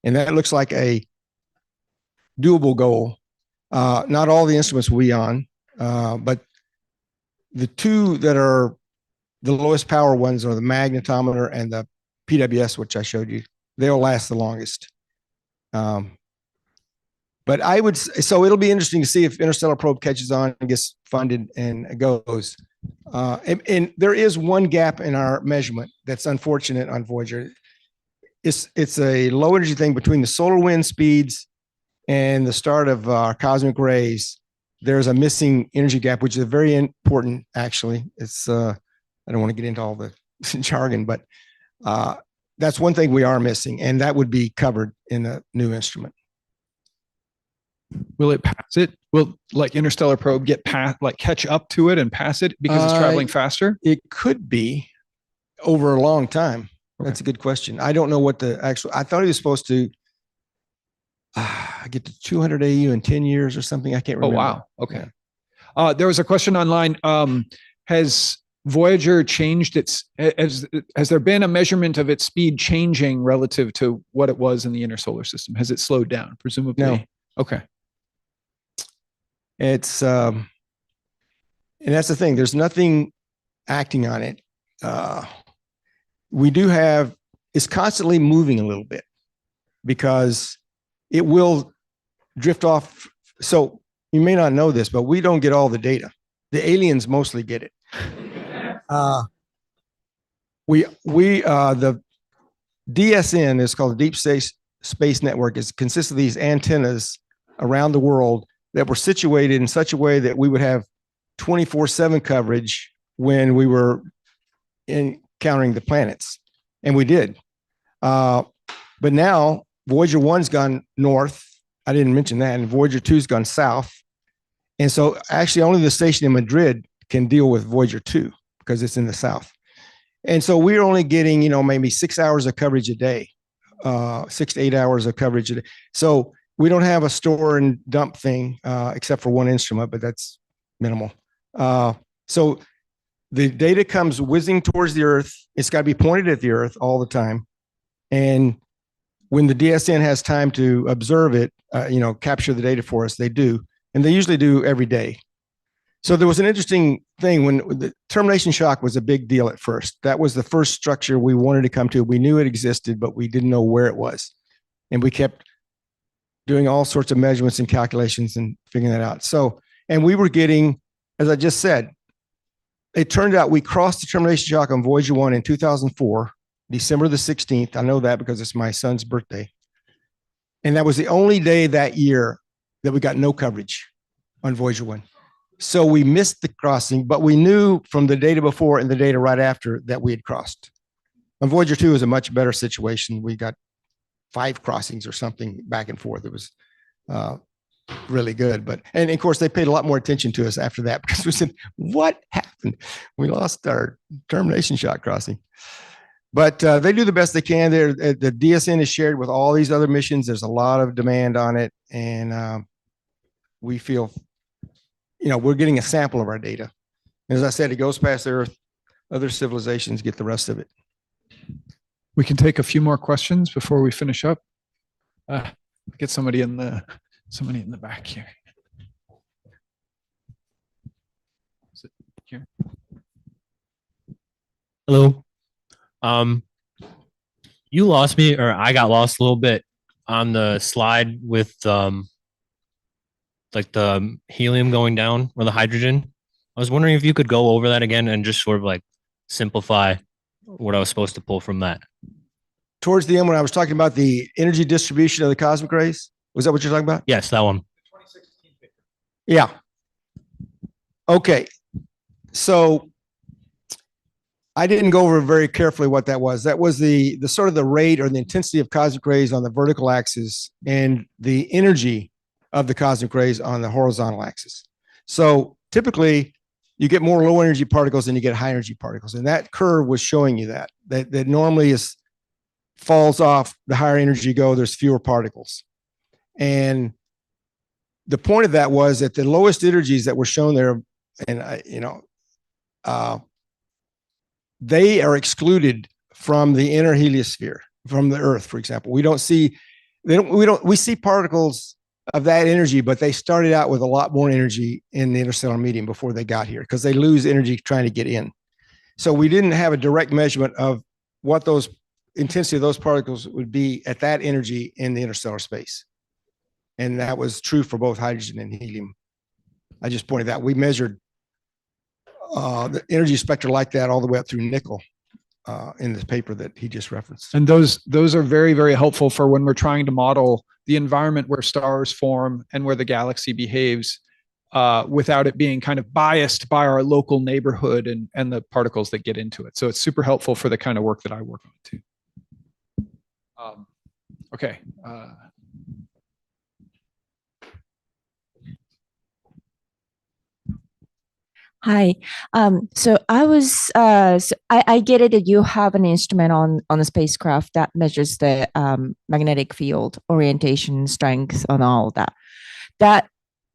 And that looks like a doable goal. Not all the instruments will be on, but the two that are the lowest power ones are the magnetometer and the PWS, which I showed you. They'll last the longest. But I would, so it'll be interesting to see if Interstellar Probe catches on and gets funded and goes. And there is one gap in our measurement that's unfortunate on Voyager. It's a low energy thing between the solar wind speeds and the start of our cosmic rays. There's a missing energy gap, which is very important, actually. It's, I don't want to get into all the jargon, but that's one thing we are missing, and that would be covered in a new instrument. Will it pass it? Will like Interstellar Probe get past, like catch up to it and pass it because it's traveling faster? It could be over a long time. Okay. That's a good question. I don't know what the actual, I thought he was supposed to get to 200 AU in 10 years or something. I can't remember. Oh, wow. Okay. There was a question online. Has Voyager changed its, has there been a measurement of its speed changing relative to what it was in the inner solar system? Has it slowed down? Presumably. No. Okay. It's, and that's the thing. There's nothing acting on it. We do have, it's constantly moving a little bit because it will drift off. So you may not know this, but we don't get all the data. The aliens mostly get it. The DSN is called the Deep Space Network. It consists of these antennas around the world that were situated in such a way that we would have 24/7 coverage when we were encountering the planets. And we did. But now Voyager 1's gone north. I didn't mention that. And Voyager 2's gone south. And so actually only the station in Madrid can deal with Voyager 2 because it's in the south. And so we're only getting, maybe 6 hours of coverage a day, 6 to 8 hours of coverage a day. So we don't have a store and dump thing, except for one instrument, but that's minimal. So the data comes whizzing towards the Earth. It's got to be pointed at the Earth all the time. And when the DSN has time to observe it, capture the data for us, they do. And they usually do every day. So there was an interesting thing when the termination shock was a big deal at first. That was the first structure we wanted to come to. We knew it existed, but we didn't know where it was. And we kept doing all sorts of measurements and calculations and figuring that out. So, and we were getting, as I just said, it turned out we crossed the termination shock on Voyager 1 in 2004, December the 16th. I know that because it's my son's birthday. And that was the only day that year that we got no coverage on Voyager 1. So we missed the crossing, but we knew from the data before and the data right after that we had crossed. On Voyager 2 was a much better situation. We got 5 crossings or something back and forth. It was really good. And of course, they paid a lot more attention to us after that because we said, what happened? We lost our termination shock crossing. But they do the best they can. The DSN is shared with all these other missions. There's a lot of demand on it. And we feel, we're getting a sample of our data. As I said, it goes past the Earth. Other civilizations get the rest of it. We can take a few more questions before we finish up. Get somebody in the back here. Is it here? Hello. You lost me, or I got lost a little bit on the slide with like the helium going down or the hydrogen. I was wondering if you could go over that again and just sort of like simplify what I was supposed to pull from that. Towards the end, when I was talking about the energy distribution of the cosmic rays, was that what you're talking about? Yes, that one. Yeah. Okay. So I didn't go over very carefully what that was. That was the sort of the rate or the intensity of cosmic rays on the vertical axis and the energy of the cosmic rays on the horizontal axis. So typically you get more low energy particles than you get high energy particles. And that curve was showing you that normally falls off the higher energy you go, there's fewer particles. And the point of that was that the lowest energies that were shown there, and they are excluded from the inner heliosphere, from the Earth, for example. We see particles of that energy, but they started out with a lot more energy in the interstellar medium before they got here, because they lose energy trying to get in. So we didn't have a direct measurement of what those intensity of those particles would be at that energy in the interstellar space. And that was true for both hydrogen and helium. I just pointed out, we measured the energy spectra like that all the way up through nickel in this paper that he just referenced. And those are very, very helpful for when we're trying to model the environment where stars form and where the galaxy behaves without it being kind of biased by our local neighborhood and the particles that get into it. So it's super helpful for the kind of work that I work on too. Okay. Hi. So I get it that you have an instrument on the spacecraft that measures the magnetic field, orientation, strength, and all of that. That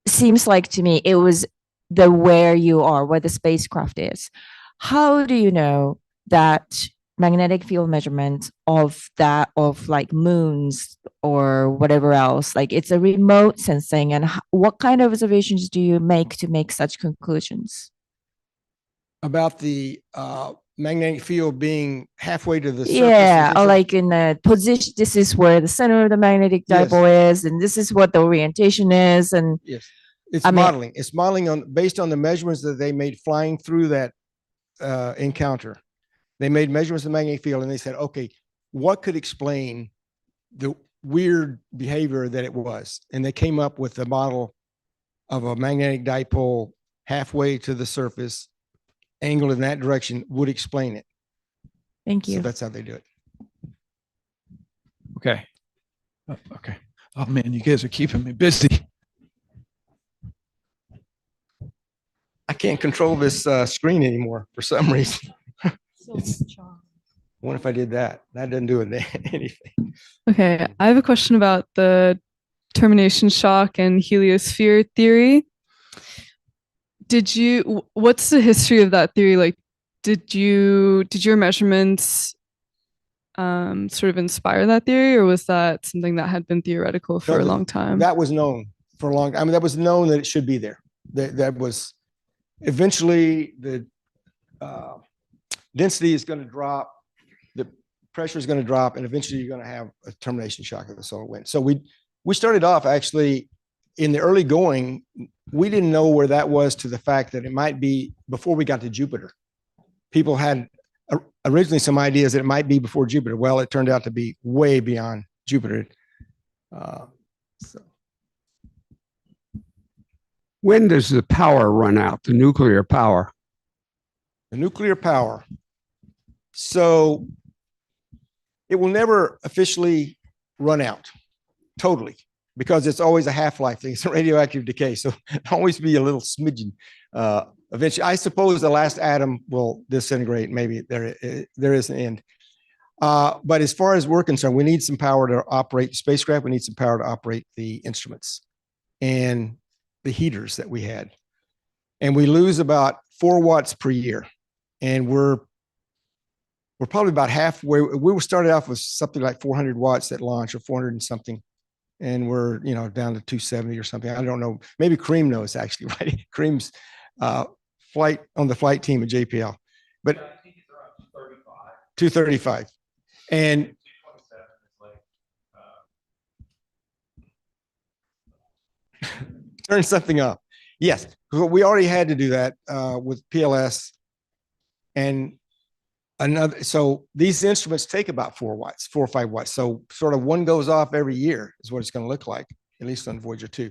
seems like to me it was where you are, where the spacecraft is. How do you know that magnetic field measurement of like moons or whatever else? Like, it's a remote sensing, and what kind of observations do you make to make such conclusions? About the magnetic field being halfway to the surface. Yeah, or like in the position, this is where the center of the magnetic dipole is, and this is what the orientation is. And yes, it's modeling. It's modeling based on the measurements that they made flying through that encounter. They made measurements of the magnetic field, and they said, okay, what could explain the weird behavior that it was? And they came up with a model of a magnetic dipole halfway to the surface, angled in that direction, would explain it. Thank you. So that's how they do it. Okay. Okay. Oh man, you guys are keeping me busy. I can't control this screen anymore for some reason. What if I did that? That doesn't do anything. Okay, I have a question about the termination shock and heliosphere theory. What's the history of that theory? Like, did your measurements sort of inspire that theory, or was that something that had been theoretical for a long time? That was known for a long time. I mean, that was known that it should be there. That was eventually the density is going to drop, the pressure is going to drop, and eventually you're going to have a termination shock of the solar wind. So we started off actually in the early going. We didn't know where that was, to the fact that it might be before we got to Jupiter. People had originally some ideas that it might be before Jupiter. Well, it turned out to be way beyond Jupiter. When does the power run out, the nuclear power? The nuclear power. So it will never officially run out totally, because it's always a half-life thing. It's a radioactive decay. So always be a little smidgen. Eventually, I suppose the last atom will disintegrate. Maybe there is an end. But as far as we're concerned, we need some power to operate the spacecraft. We need some power to operate the instruments and the heaters that we had. And we lose about 4 watts per year. And we're probably about halfway. We started off with something like 400 watts at launch, or 400 and something. And we're, down to 270 or something. I don't know. Maybe Cream knows, actually, right? Cream's on the flight team at JPL. But I think it's around 235. And turn something up. Yes, we already had to do that with PLS. And so these instruments take about 4 or 5 watts. So sort of one goes off every year is what it's going to look like, at least on Voyager 2.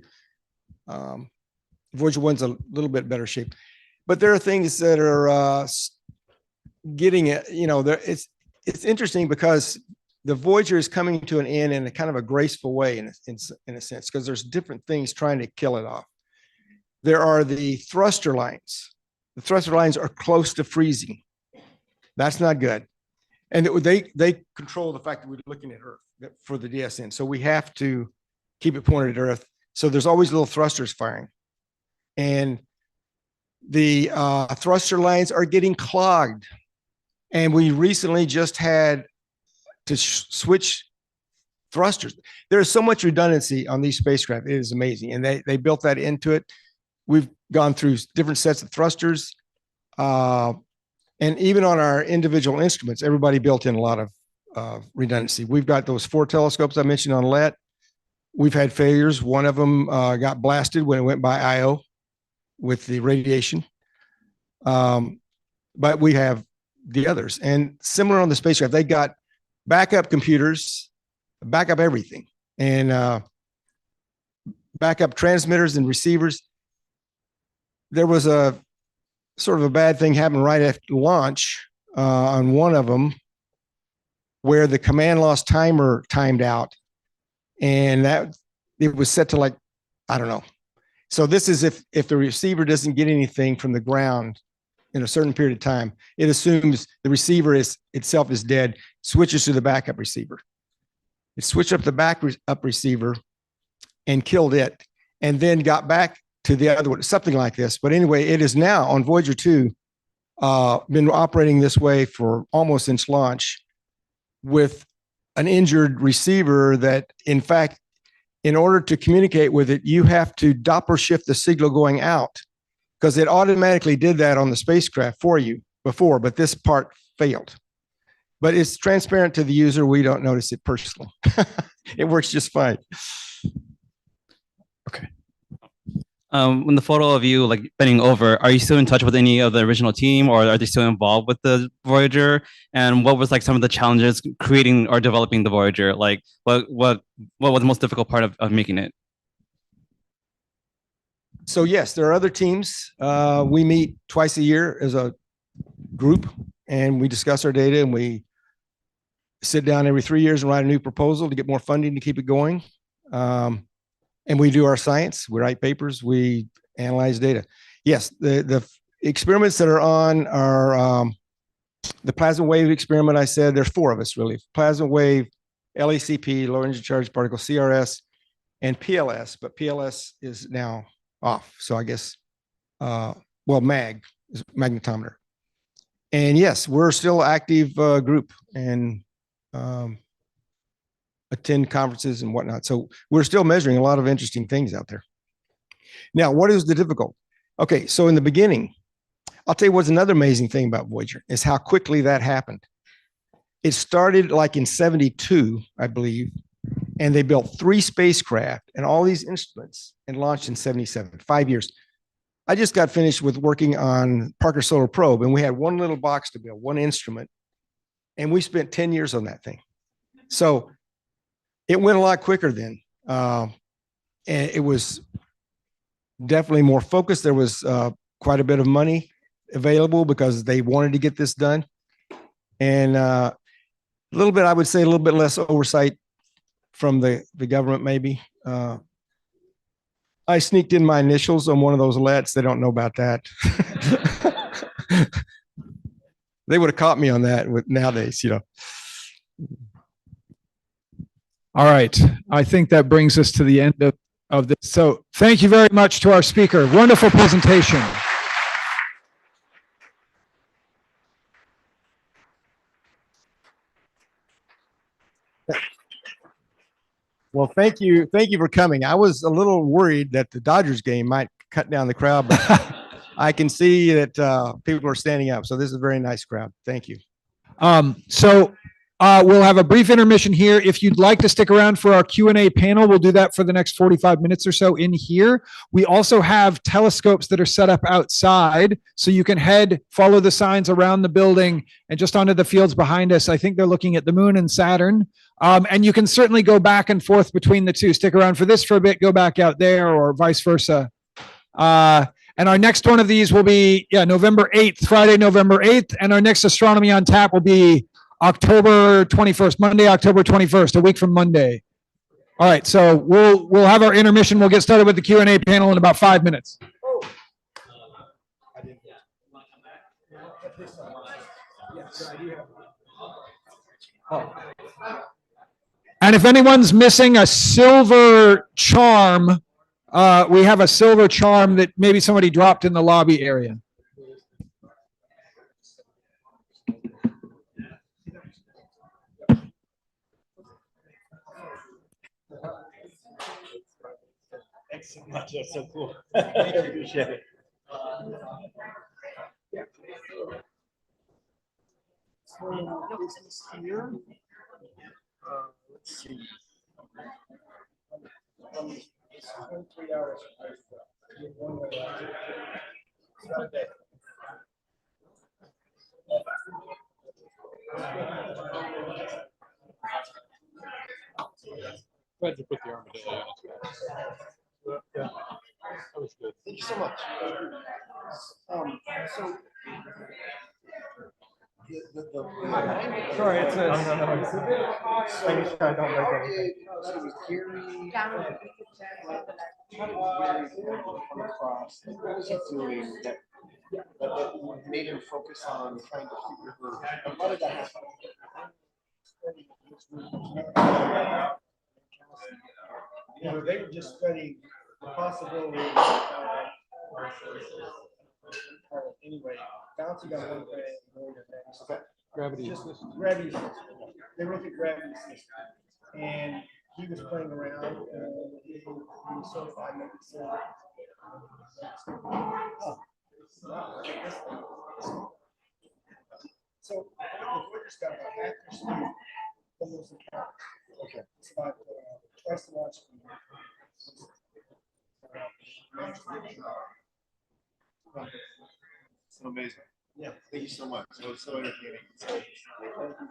Voyager 1's a little bit better shape. But there are things that are getting it, it's interesting, because the Voyager is coming to an end in a kind of a graceful way in a sense, because there's different things trying to kill it off. there are the thruster lines. The thruster lines are close to freezing. That's not good. And they control the fact that we're looking at Earth for the DSN. So we have to keep it pointed at Earth. So there's always little thrusters firing. And the thruster lines are getting clogged. And we recently just had to switch thrusters. There's so much redundancy on these spacecraft. It is amazing. And they built that into it. We've gone through different sets of thrusters. And even on our individual instruments, everybody built in a lot of redundancy. We've got those 4 telescopes I mentioned on LET. We've had failures. One of them got blasted when it went by IO with the radiation. But we have the others. And similar on the spacecraft, they got backup computers, backup everything, and backup transmitters and receivers. There was a sort of a bad thing happened right after launch on one of them where the command loss timer timed out, and that it was set to, like, I don't know. So this is if the receiver doesn't get anything from the ground in a certain period of time, it assumes the receiver itself is dead, switches to the backup receiver. It switched up the backup receiver and killed it, and then got back to the other one, something like this. But anyway, it is now on Voyager 2, been operating this way for almost since launch with an injured receiver that, in fact, in order to communicate with it, you have to Doppler shift the signal going out, because it automatically did that on the spacecraft for you before, but this part failed. But it's transparent to the user. We don't notice it personally. It works just fine. Okay. When the photo of you like bending over, are you still in touch with any of the original team, or are they still involved with the Voyager? And what was like some of the challenges creating or developing the Voyager? Like what was the most difficult part of making it? So yes, there are other teams. We meet twice a year as a group, and we discuss our data, and we sit down every 3 years and write a new proposal to get more funding to keep it going. And we do our science. We write papers. We analyze data. Yes, the experiments that are on are the plasma wave experiment. I said there's 4 of us really: plasma wave, LACP, low energy charged particle, CRS, and PLS. But PLS is now off. So I guess, MAG is magnetometer. And yes, we're still an active group, and attend conferences and whatnot. So we're still measuring a lot of interesting things out there. Now, what is the difficult? Okay, so in the beginning, I'll tell you what's another amazing thing about Voyager is how quickly that happened. It started like in 72, I believe, and they built 3 spacecraft and all these instruments and launched in 77, 5 years. I just got finished with working on Parker Solar Probe, and we had one little box to build, one instrument, and we spent 10 years on that thing. So it went a lot quicker then. And it was definitely more focused. There was quite a bit of money available because they wanted to get this done. And a little bit, I would say a little bit less oversight from the government maybe. I sneaked in my initials on one of those LETs. They don't know about that. They would have caught me on that with nowadays, you know. All right. I think that brings us to the end of this. So thank you very much to our speaker. Wonderful presentation. Well, thank you. Thank you for coming. I was a little worried that the Dodgers game might cut down the crowd, but I can see that people are standing up. So this is a very nice crowd. Thank you. We'll have a brief intermission here. If you'd like to stick around for our Q&A panel, we'll do that for the next 45 minutes or so in here. We also have telescopes that are set up outside, so you can follow the signs around the building and just onto the fields behind us. I think they're looking at the moon and Saturn. And you can certainly go back and forth between the two. Stick around for this for a bit, go back out there, or vice versa. And our next one of these will be November 8th, Friday, November 8th. And our next Astronomy on Tap will be October 21st, Monday, October 21st, a week from Monday. All right, so we'll have our intermission. We'll get started with the Q&A panel in about 5 minutes. And if anyone's missing a silver charm, we have a silver charm that maybe somebody dropped in the lobby area. Thanks so much. That's so cool. I appreciate it. Here. Let's see. 3 hours. Glad you put the armadillo in. Yeah, that was good. Thank you so much. So Sorry, it's a. It's a bit odd. So Gary, how did Gary come across? What was he doing that made him focus on trying to figure out? How did that happen? They were just studying the possibility anyway, bouncing on one thing and going to the next. Gravity Just system. gravity system. They looked at gravity system. And he was playing around and he sort of, I make it so. So the Voyagers got about half their speed almost encountered. Okay. It's about twice the launch speed. So amazing. Yeah. Thank you so much. It was so entertaining. Thank you.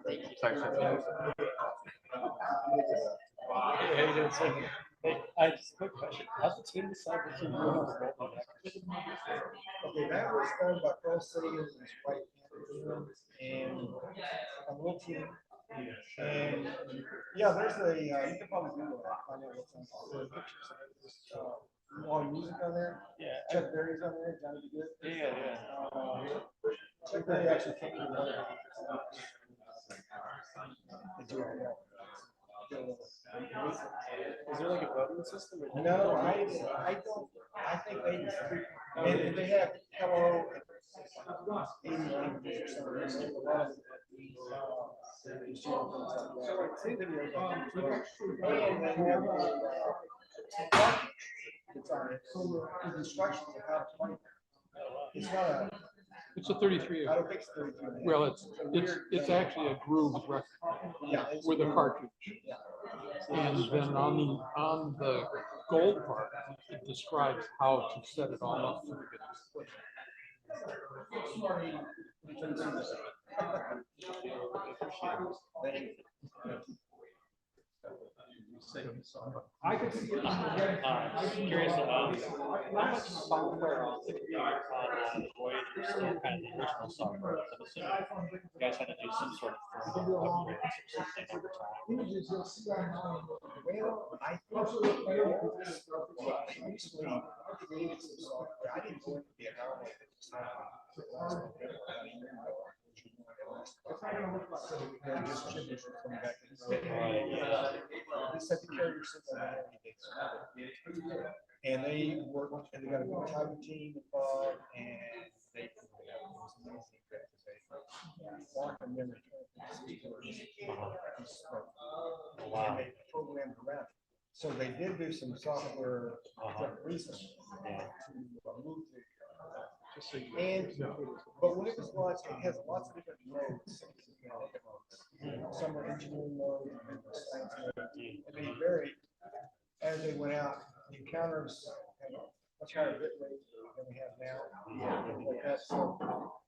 Hey, how you doing, sir? Hey, I just a quick question. How's the team decide what to do on the roll back? Okay, that was done by Carl City and his wife, and a little team. And yeah, there's a, you can probably Google that, find out what's on pictures. All music on there. Yeah. Chuck Berry's on there, Johnny B. Good. Yeah. Chuck Berry actually came to one of Is there like a voting system? Or No, I don't, I think they just, and they have hello, 80 languages or something. A lot of instructions of how to play. It's not a. It's a 33. I don't think it's 33. Well, it's actually a grooved record. Yeah. With a cartridge. And then on the gold part, it describes how to set it all up. I could see it. Curious about how much software on the Voyager, so kind of the original software. I'm assuming you guys had to do some sort of firmware upgrades or something over time. Well, I usually created some software. I didn't go into the anomaly. They set the carrier signal and they work and they got a good time team involved and they walk a memory and they programmed around it. So they did do some software recently to move the and but when it was launched, it has lots of different modes. Some are engineering mode and science mode, and they varied as they went out. The encounters had a much higher bit rate than we have now. Like that. So,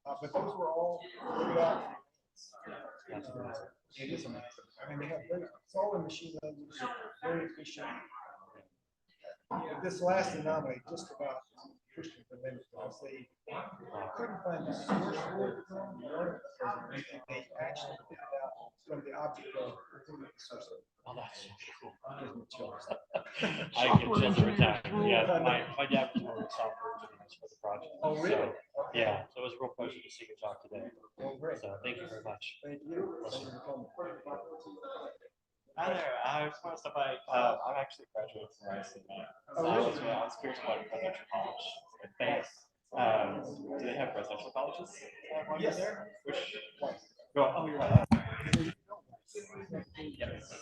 but those were all figured out. It is amazing. I mean, they have very, it's all in machine language, very efficient. This last anomaly just about pushed the limit because they couldn't find the source for it. They actually picked it out from the object of the source. Oh, that's so cool. I get chills every time. Yeah, my dad was one of the software engineers for the project. Oh, really? So Yeah, so it was a real pleasure to see you talk today. Well, great. So thank you very much. Thank you. Thank you for coming. Hi there. I just want to stop by. I'm actually graduating from Rice now. Oh, really? So I was curious about presidential college. Thanks. Do they have presidential colleges while you're Yes. there? Which one? Go. Oh, you're right. Yes.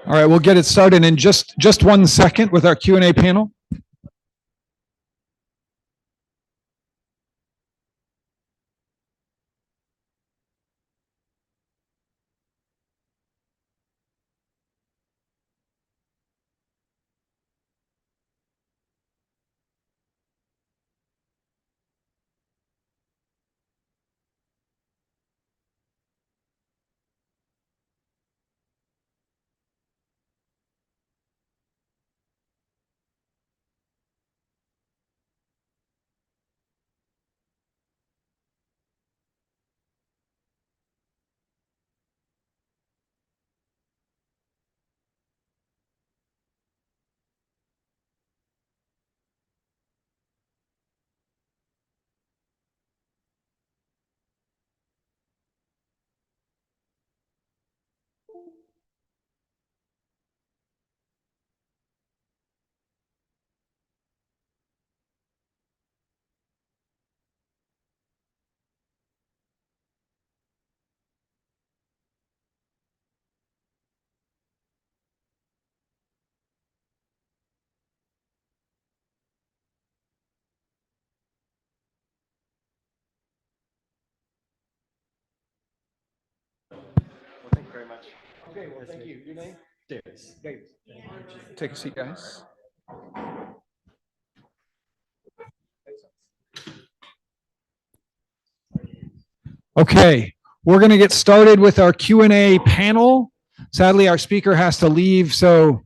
All right, we'll get it started in just 1 second with our Q&A panel. Thank you very much. Okay, well, thank you. Your name? Davis. Take a seat, guys. Okay, we're going to get started with our Q&A panel. Sadly, our speaker has to leave, so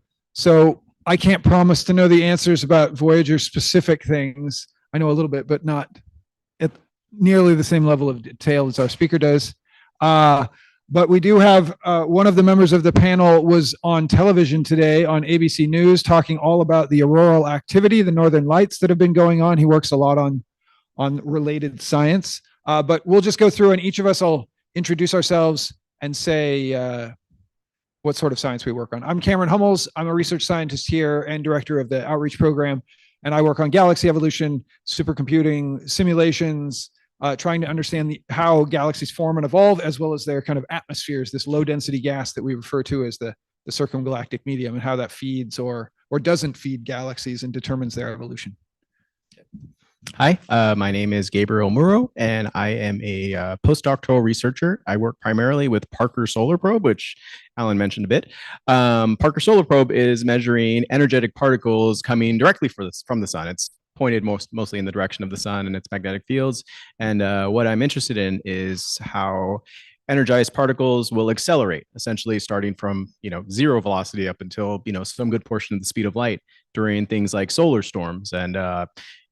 I can't promise to know the answers about Voyager specific things. I know a little bit, but not at nearly the same level of detail as our speaker does. But we do have one of the members of the panel was on television today on ABC News talking all about the auroral activity, the northern lights that have been going on. He works a lot on related science. But we'll just go through and each of us will introduce ourselves and say what sort of science we work on. I'm Cameron Hummels. I'm a research scientist here and director of the outreach program. And I work on galaxy evolution, supercomputing, simulations, trying to understand how galaxies form and evolve, as well as their kind of atmospheres, this low density gas that we refer to as the circumgalactic medium, and how that feeds or doesn't feed galaxies and determines their evolution. Hi, my name is Gabriel Muro, and I am a postdoctoral researcher. I work primarily with Parker Solar Probe, which Alan mentioned a bit. Parker Solar Probe is measuring energetic particles coming directly from the sun. It's pointed mostly in the direction of the sun and its magnetic fields. And what I'm interested in is how energized particles will accelerate, essentially starting from zero velocity up until some good portion of the speed of light during things like solar storms. And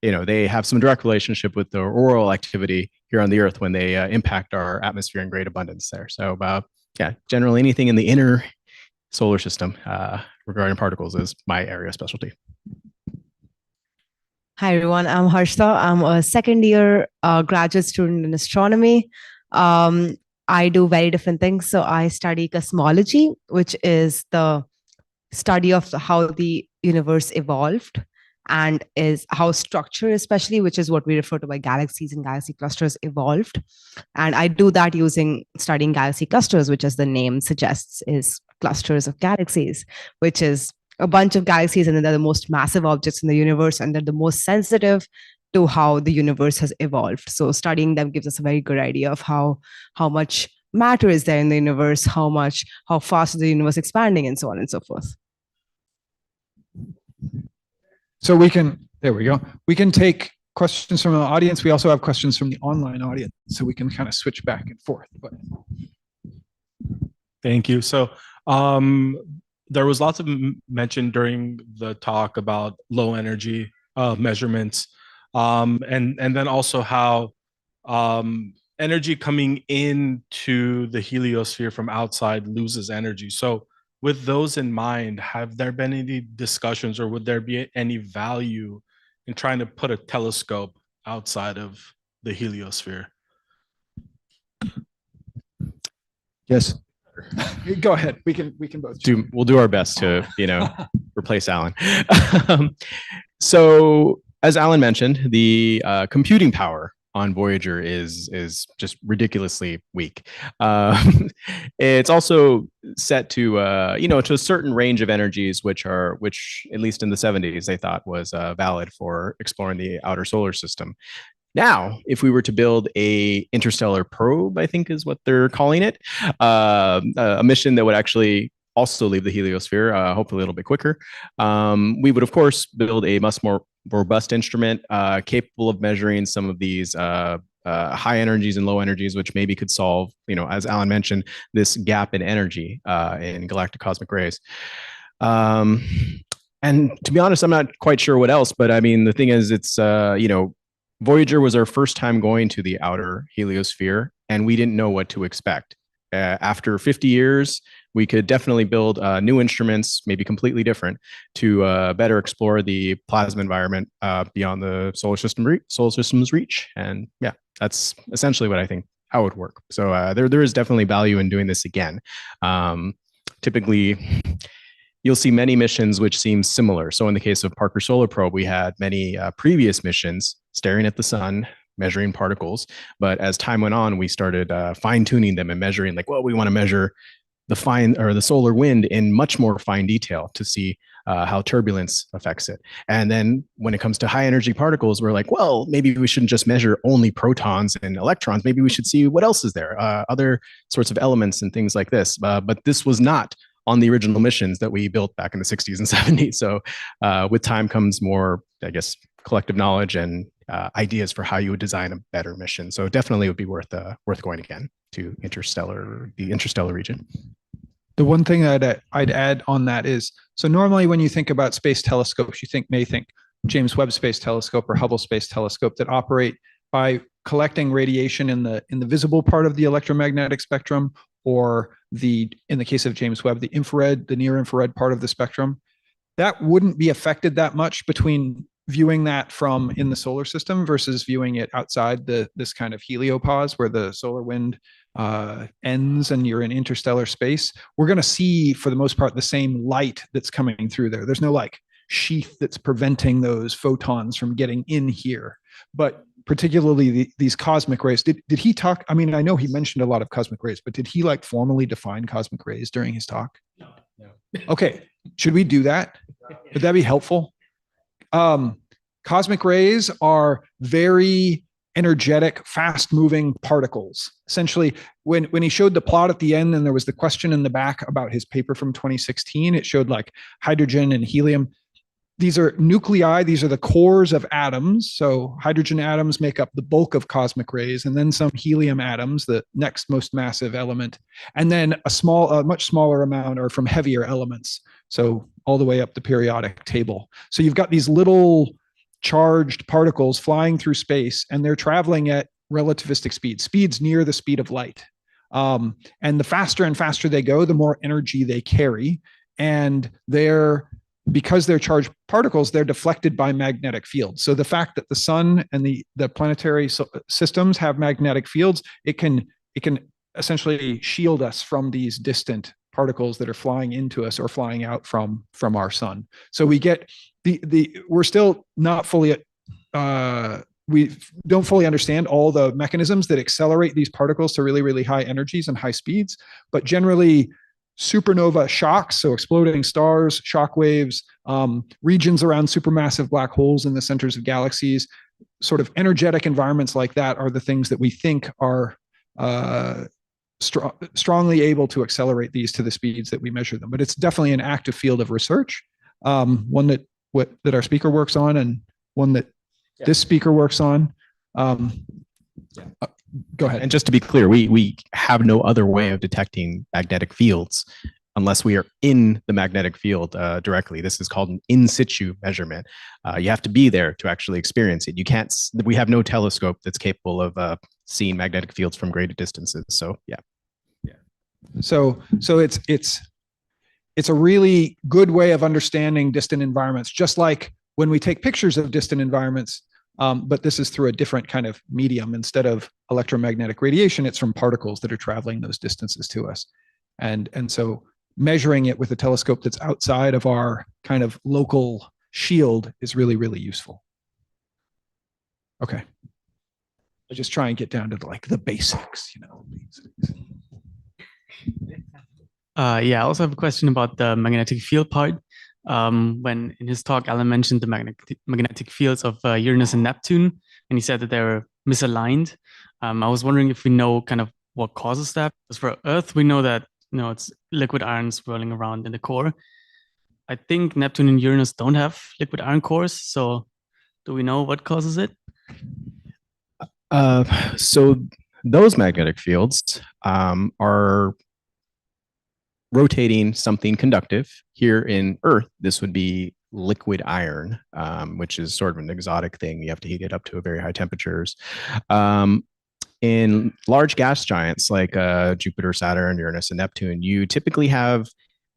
they have some direct relationship with the auroral activity here on the Earth when they impact our atmosphere in great abundance there. So yeah, generally anything in the inner solar system regarding particles is my area of specialty. Hi, everyone. I'm Harshita. I'm a second year graduate student in astronomy. I do very different things. So I study cosmology, which is the study of how the universe evolved and is how structure, especially, which is what we refer to by galaxies and galaxy clusters, evolved. And I do that using studying galaxy clusters, which, as the name suggests, is clusters of galaxies, which is a bunch of galaxies, and then they're the most massive objects in the universe, and they're the most sensitive to how the universe has evolved. So studying them gives us a very good idea of how much matter is there in the universe, how fast is the universe expanding, and so on and so forth. So there we go. We can take questions from the audience. We also have questions from the online audience, so we can kind of switch back and forth. But Thank you. So there was lots of mention during the talk about low energy measurements, and then also how energy coming into the heliosphere from outside loses energy. So with those in mind, have there been any discussions, or would there be any value in trying to put a telescope outside of the heliosphere? Yes. Go ahead. We can both we'll do our best to replace Alan. So as Alan mentioned, the computing power on Voyager is just ridiculously weak. It's also set to to a certain range of energies, which at least in the 70s they thought was valid for exploring the outer solar system. Now, if we were to build a interstellar probe, I think is what they're calling it, a mission that would actually also leave the heliosphere, hopefully a little bit quicker, we would, of course, build a much more robust instrument capable of measuring some of these high energies and low energies, which maybe could solve, as Alan mentioned, this gap in energy in galactic cosmic rays. And to be honest, I'm not quite sure what else, but I mean, the thing is, it's, Voyager was our first time going to the outer heliosphere, and we didn't know what to expect. After 50 years, we could definitely build new instruments, maybe completely different, to better explore the plasma environment beyond the solar system's reach. And yeah, that's essentially what I think how it would work. So there is definitely value in doing this again. Typically, you'll see many missions which seem similar. So in the case of Parker Solar Probe, we had many previous missions staring at the sun, measuring particles. But as time went on, we started fine tuning them and measuring, we want to measure the solar wind in much more fine detail to see how turbulence affects it. And then when it comes to high energy particles, we're like, well, maybe we shouldn't just measure only protons and electrons. Maybe we should see what else is there, other sorts of elements and things like this. But this was not on the original missions that we built back in the 60s and 70s. So with time comes more, I guess, collective knowledge and ideas for how you would design a better mission. So definitely would be worth going again to the interstellar region. The one thing I'd add on that is, so normally when you think about space telescopes, you may think James Webb Space Telescope or Hubble Space Telescope that operate by collecting radiation in the visible part of the electromagnetic spectrum, or in the case of James Webb, the infrared, the near infrared part of the spectrum. That wouldn't be affected that much between viewing that from in the solar system versus viewing it outside this kind of heliopause where the solar wind ends and you're in interstellar space. We're going to see, for the most part, the same light that's coming through there. There's no sheath that's preventing those photons from getting in here. But particularly these cosmic rays, did he talk? I mean, I know he mentioned a lot of cosmic rays, but did he formally define cosmic rays during his talk? No. Okay. Should we do that? Would that be helpful? Cosmic rays are very energetic, fast-moving particles. Essentially, when he showed the plot at the end, and there was the question in the back about his paper from 2016, it showed hydrogen and helium. These are nuclei. These are the cores of atoms. So hydrogen atoms make up the bulk of cosmic rays, and then some helium atoms, the next most massive element. And then a much smaller amount are from heavier elements. So all the way up the periodic table. So you've got these little charged particles flying through space, and they're traveling at relativistic speeds near the speed of light. And the faster and faster they go, the more energy they carry. And they're because they're charged particles, they're deflected by magnetic fields. So the fact that the sun and the planetary systems have magnetic fields, it can essentially shield us from these distant particles that are flying into us or flying out from our sun. So we get we're still not fully we don't fully understand all the mechanisms that accelerate these particles to really, really high energies and high speeds, but generally supernova shocks, so exploding stars, shock waves, regions around supermassive black holes in the centers of galaxies, sort of energetic environments like that are the things that we think are strongly able to accelerate these to the speeds that we measure them. But it's definitely an active field of research, one that our speaker works on, and one that this speaker works on. Go ahead. And just to be clear, we have no other way of detecting magnetic fields unless we are in the magnetic field directly. This is called an in situ measurement. You have to be there to actually experience it. You can't. We have no telescope that's capable of seeing magnetic fields from great distances. So yeah. So it's a really good way of understanding distant environments, just like when we take pictures of distant environments. But this is through a different kind of medium. Instead of electromagnetic radiation, it's from particles that are traveling those distances to us. And so measuring it with a telescope that's outside of our kind of local shield is really, really useful. Okay. I just try and get down to the basics, Yeah, I also have a question about the magnetic field part. When in his talk, Alan mentioned the magnetic fields of Uranus and Neptune, and he said that they're misaligned. I was wondering if we know kind of what causes that. Because for Earth, we know that it's liquid iron swirling around in the core. I think Neptune and Uranus don't have liquid iron cores. So do we know what causes it? So those magnetic fields are rotating something conductive. Here in Earth, this would be liquid iron, which is sort of an exotic thing. You have to heat it up to very high temperatures. In large gas giants like Jupiter, Saturn, Uranus, and Neptune, you typically have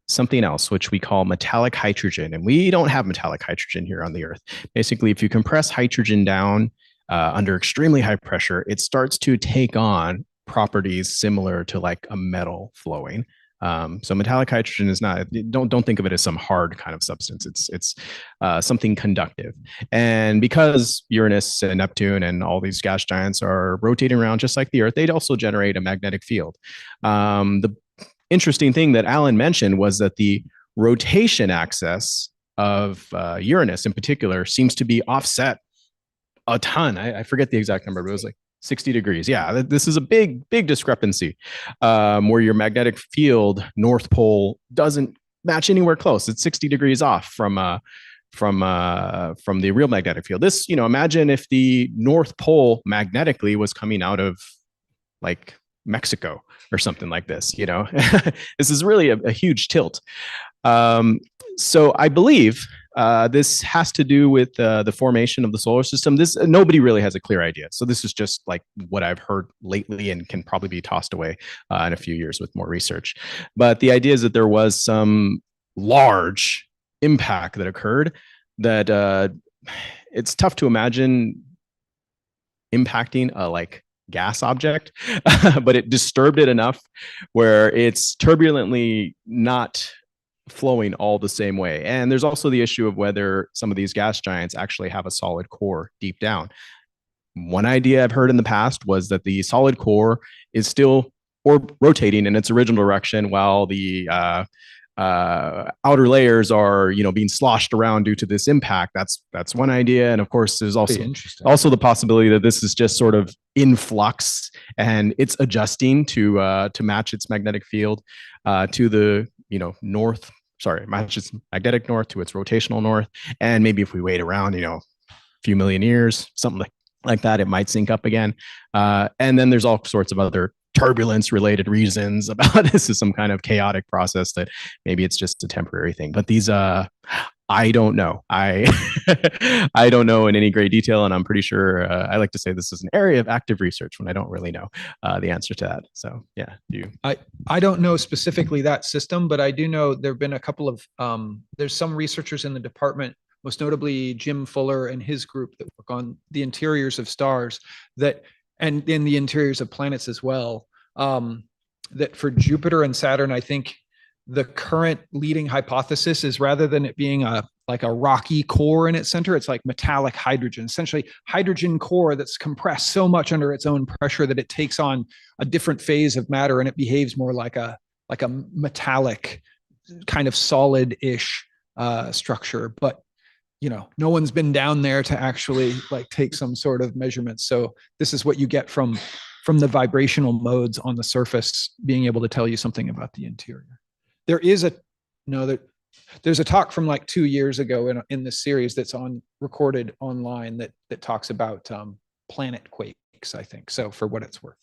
something else, which we call metallic hydrogen. And we don't have metallic hydrogen here on the Earth. Basically, if you compress hydrogen down under extremely high pressure, it starts to take on properties similar to like a metal flowing. So metallic hydrogen is not, don't think of it as some hard kind of substance. It's something conductive. And because Uranus and Neptune and all these gas giants are rotating around just like the Earth, they'd also generate a magnetic field. The interesting thing that Alan mentioned was that the rotation axis of Uranus in particular seems to be offset a ton. I forget the exact number, but it was like 60 degrees. Yeah, this is a big discrepancy where your magnetic field, North Pole, doesn't match anywhere close. It's 60 degrees off from the real magnetic field. This, imagine if the North Pole magnetically was coming out of like Mexico or something like this, This is really a huge tilt. So I believe this has to do with the formation of the solar system. Nobody really has a clear idea. So this is just like what I've heard lately and can probably be tossed away in a few years with more research. But the idea is that there was some large impact that occurred that it's tough to imagine impacting a like gas object, but it disturbed it enough where it's turbulently not flowing all the same way. And there's also the issue of whether some of these gas giants actually have a solid core deep down. One idea I've heard in the past was that the solid core is still rotating in its original direction while the outer layers are, being sloshed around due to this impact. That's one idea. And of course, there's also the possibility that this is just sort of in flux and it's adjusting to match its magnetic field to the match its magnetic north to its rotational north. And maybe if we wait around, a few million years, something like that, it might sync up again. And then there's all sorts of other turbulence related reasons about this is some kind of chaotic process that maybe it's just a temporary thing. But these I don't know. I don't know in any great detail, and I'm pretty sure I like to say this is an area of active research when I don't really know the answer to that. So yeah, I don't know specifically that system, but I do know there have been a couple of there's some researchers in the department, most notably Jim Fuller and his group, that work on the interiors of stars and in the interiors of planets as well. That for Jupiter and Saturn, I think the current leading hypothesis is, rather than it being like a rocky core in its center, it's like metallic hydrogen, essentially hydrogen core that's compressed so much under its own pressure that it takes on a different phase of matter and it behaves more like a metallic kind of solid-ish structure. But no one's been down there to actually like take some sort of measurements. So this is what you get from the vibrational modes on the surface being able to tell you something about the interior. There's a talk from like 2 years ago in this series that's recorded online that talks about planet quakes, I think. So for what it's worth.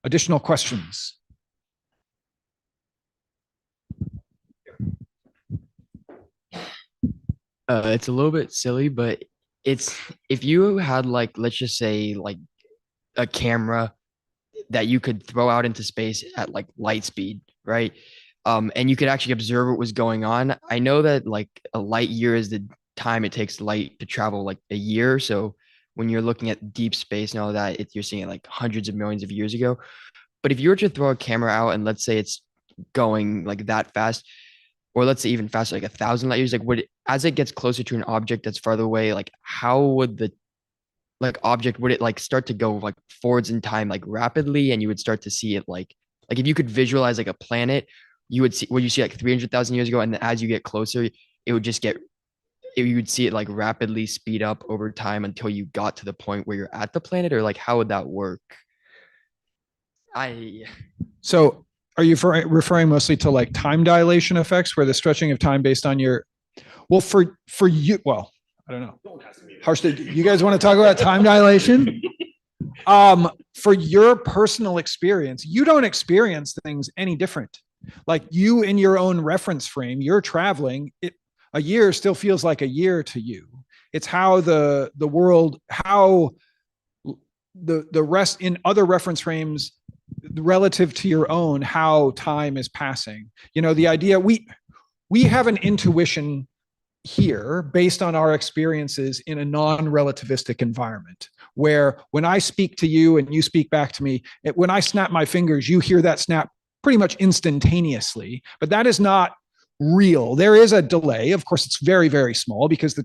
Additional questions? It's a little bit silly, but if you had like, let's just say like a camera that you could throw out into space at like light speed, right? And you could actually observe what was going on. I know that like a light year is the time it takes light to travel like a year. So when you're looking at deep space and all that, you're seeing it like hundreds of millions of years ago. But if you were to throw a camera out and let's say it's going like that fast, or let's say even faster, like 1,000 light years, like as it gets closer to an object that's farther away, like how would the object, would it like start to go like forwards in time like rapidly, and you would start to see it like if you could visualize like a planet, you would see like 300,000 years ago, and then as you get closer, you would see it like rapidly speed up over time until you got to the point where you're at the planet, or like how would that work? So are you referring mostly to like time dilation effects, where the stretching of time based on your, well, for you, well, I don't know. Harsh, you guys want to talk about time dilation? For your personal experience, you don't experience things any different. Like you in your own reference frame, you're traveling, a year still feels like a year to you. It's how the world, how the rest in other reference frames relative to your own, how time is passing. The idea, we have an intuition here based on our experiences in a non-relativistic environment, where when I speak to you and you speak back to me, when I snap my fingers, you hear that snap pretty much instantaneously, but that is not real. There is a delay. Of course, it's very, very small because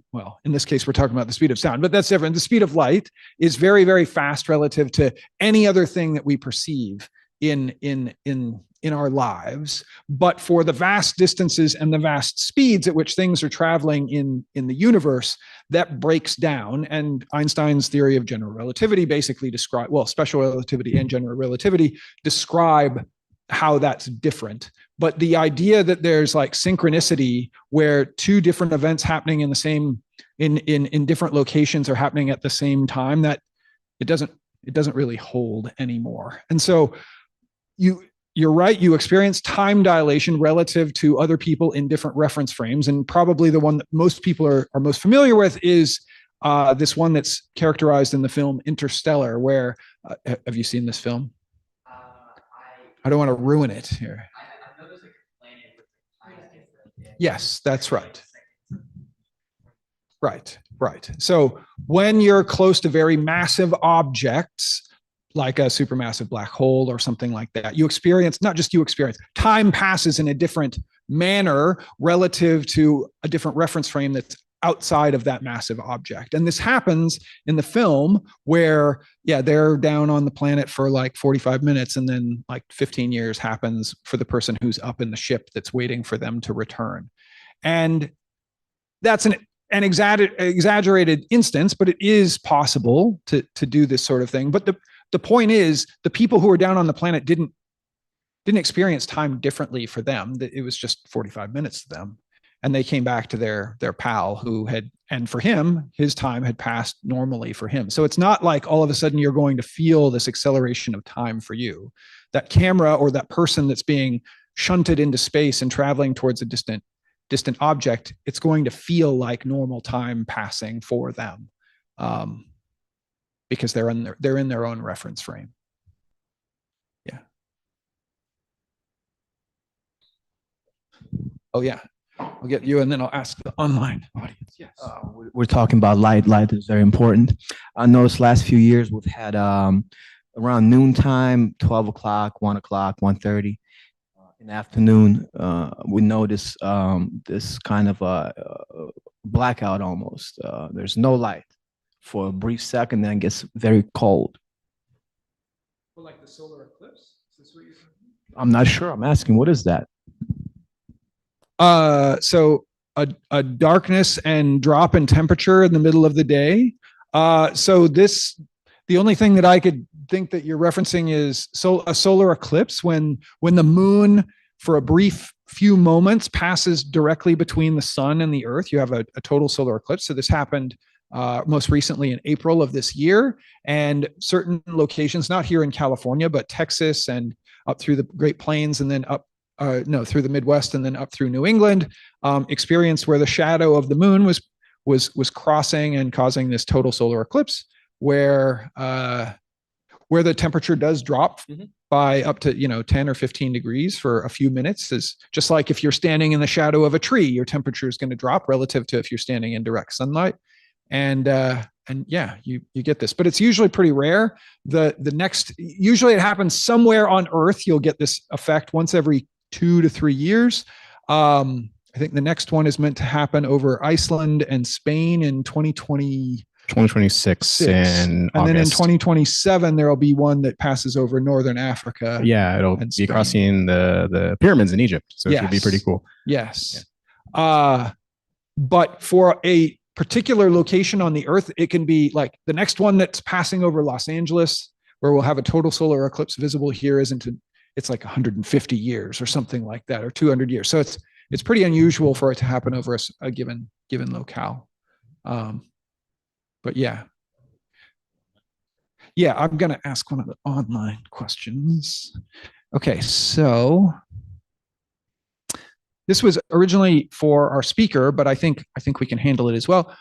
in this case, we're talking about the speed of sound, but that's different. The speed of light is very, very fast relative to any other thing that we perceive in our lives. But for the vast distances and the vast speeds at which things are traveling in the universe, that breaks down. And Einstein's theory of general relativity basically special relativity and general relativity describe how that's different. But the idea that there's like synchronicity where two different events happening in the same, in different locations are happening at the same time, that it doesn't really hold anymore. And so you're right, you experience time dilation relative to other people in different reference frames. And probably the one that most people are most familiar with is this one that's characterized in the film Interstellar, where, have you seen this film? I don't want to ruin it here. Yes, that's right. Right. So when you're close to very massive objects, like a supermassive black hole or something like that, time passes in a different manner relative to a different reference frame that's outside of that massive object. And this happens in the film where, they're down on the planet for like 45 minutes and then like 15 years happens for the person who's up in the ship that's waiting for them to return. And that's an exaggerated instance, but it is possible to do this sort of thing. But the point is, the people who are down on the planet didn't experience time differently for them. It was just 45 minutes to them. And they came back to their pal and for him, his time had passed normally for him. So it's not like all of a sudden you're going to feel this acceleration of time for you. That camera or that person that's being shunted into space and traveling towards a distant distant object, it's going to feel like normal time passing for them, because they're in their own reference frame. Yeah. Oh yeah, I'll get you, and then I'll ask the online audience. Yes. We're talking about light. Light is very important. I noticed last few years we've had around noontime, 12 o'clock, 1 o'clock, 1:30 in the afternoon. We notice this kind of blackout almost. There's no light for a brief second, then it gets very cold. Well, like the solar eclipse? Is this what you're saying? I'm not sure. I'm asking, what is that? So a darkness and drop in temperature in the middle of the day. The only thing that I could think that you're referencing is a solar eclipse, when the moon for a brief few moments passes directly between the sun and the earth. You have a total solar eclipse. So this happened most recently in April of this year, and certain locations, not here in California, but Texas and up through the Great Plains, and then up through the Midwest, and then up through New England, experienced where the shadow of the moon was crossing and causing this total solar eclipse, where the temperature does drop by up to 10 or 15 degrees for a few minutes. Is just like if you're standing in the shadow of a tree, your temperature is going to drop relative to if you're standing in direct sunlight. And yeah, you get this, but it's usually pretty rare. Usually it happens somewhere on Earth. You'll get this effect once every 2 to 3 years. I think the next one is meant to happen over Iceland and Spain in 2026 in and then in August. 2027 there'll be one that passes over northern Africa. Yeah, it'll and be Spain. crossing the pyramids in Egypt, so it should be pretty cool. Yes. But for a particular location on the Earth, it can be like the next one that's passing over Los Angeles, where we'll have a total solar eclipse visible here, it's like 150 years or something like that, or 200 years. So it's pretty unusual for it to happen over a given locale. But yeah, I'm going to ask one of the online questions. Okay, so this was originally for our speaker, but I think we can handle it as well.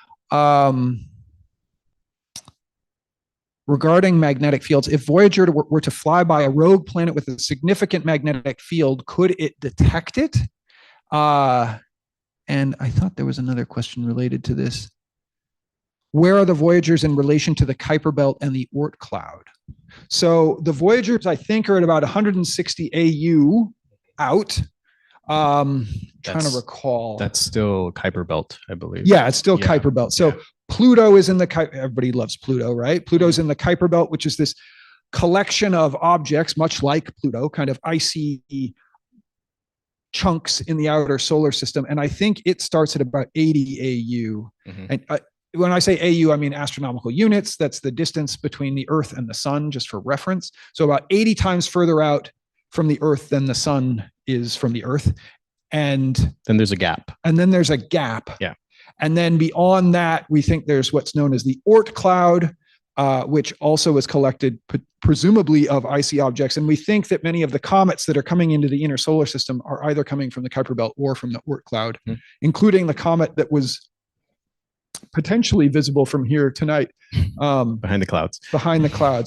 Regarding magnetic fields, if Voyager were to fly by a rogue planet with a significant magnetic field, could it detect it? And I thought there was another question related to this. Where are the Voyagers in relation to the Kuiper belt and the Oort cloud? So the Voyagers, I think, are at about 160 AU out. Trying to recall. That's still Kuiper belt, I believe. Yeah, it's still Kuiper belt. So Pluto is in the everybody loves Pluto, right? Pluto's in the Kuiper belt, which is this collection of objects, much like Pluto, kind of icy chunks in the outer solar system. And I think it starts at about 80 AU. And when I say AU, I mean astronomical units. That's the distance between the Earth and the sun, just for reference. So about 80 times further out from the Earth than the sun is from the Earth. And then there's a gap. Yeah. And then beyond that, we think there's what's known as the Oort cloud, which also is collected presumably of icy objects. And we think that many of the comets that are coming into the inner solar system are either coming from the Kuiper belt or from the Oort cloud, including the comet that was potentially visible from here tonight. Behind the clouds.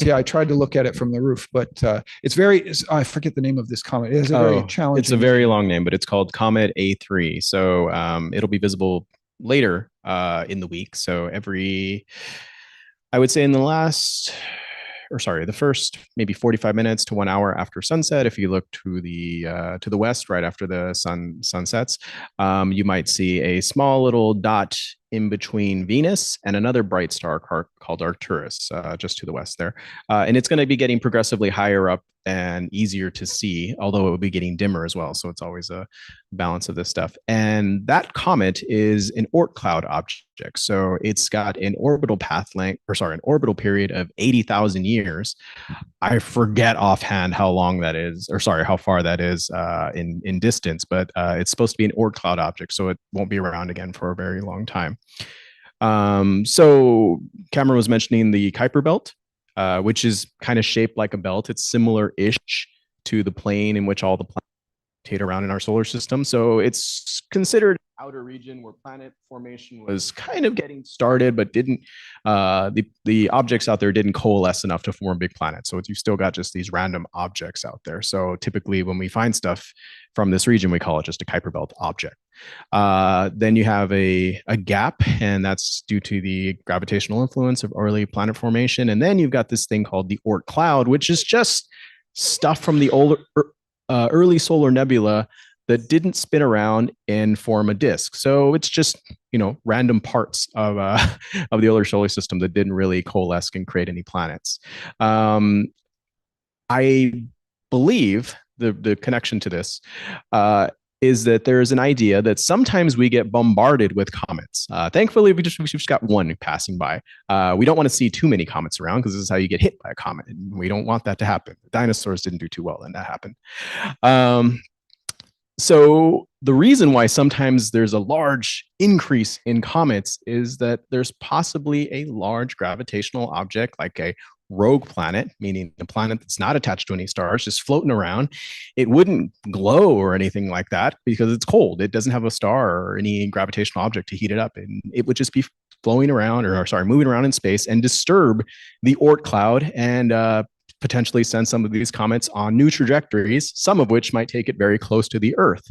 Yeah, I tried to look at it from the roof, but I forget the name of this comet. It is a very challenging. It's a very long name, but it's called Comet A3. So it'll be visible later in the week. So I would say the first maybe 45 minutes to 1 hour after sunset, if you look to the west right after the sun sets, you might see a small little dot in between Venus and another bright star called Arcturus, just to the west there. And it's going to be getting progressively higher up and easier to see, although it will be getting dimmer as well. So it's always a balance of this stuff. And that comet is an Oort cloud object. So it's got an orbital period of 80,000 years. I forget offhand how far that is in distance, but it's supposed to be an Oort cloud object. So it won't be around again for a very long time. So Cameron was mentioning the Kuiper belt, which is kind of shaped like a belt. It's similar-ish to the plane in which all the planets rotate around in our solar system. So it's considered outer region where planet formation was kind of getting started, but didn't the objects out there didn't coalesce enough to form big planets. So you still got just these random objects out there. So typically when we find stuff from this region, we call it just a Kuiper belt object. Then you have a gap, and that's due to the gravitational influence of early planet formation. And then you've got this thing called the Oort cloud, which is just stuff from the older early solar nebula that didn't spin around and form a disk. So it's just, random parts of the older solar system that didn't really coalesce and create any planets. I believe the connection to this is that there is an idea that sometimes we get bombarded with comets. Thankfully, we've just got one passing by. We don't want to see too many comets around because this is how you get hit by a comet. And we don't want that to happen. Dinosaurs didn't do too well when that happened. So the reason why sometimes there's a large increase in comets is that there's possibly a large gravitational object like a rogue planet, meaning a planet that's not attached to any stars, just floating around. It wouldn't glow or anything like that because it's cold. It doesn't have a star or any gravitational object to heat it up. And it would just be moving around in space and disturb the Oort cloud and potentially send some of these comets on new trajectories, some of which might take it very close to the Earth.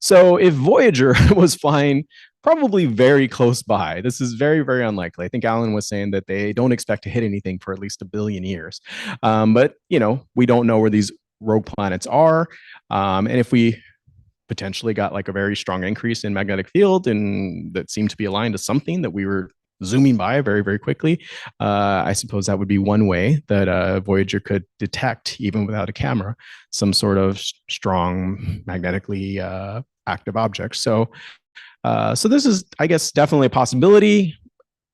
So if Voyager was flying probably very close by, this is very, very unlikely. I think Alan was saying that they don't expect to hit anything for at least 1 billion years. But, we don't know where these rogue planets are. And if we potentially got like a very strong increase in magnetic field and that seemed to be aligned to something that we were zooming by very, very quickly, I suppose that would be one way that Voyager could detect, even without a camera, some sort of strong magnetically active object. So this is, I guess, definitely a possibility,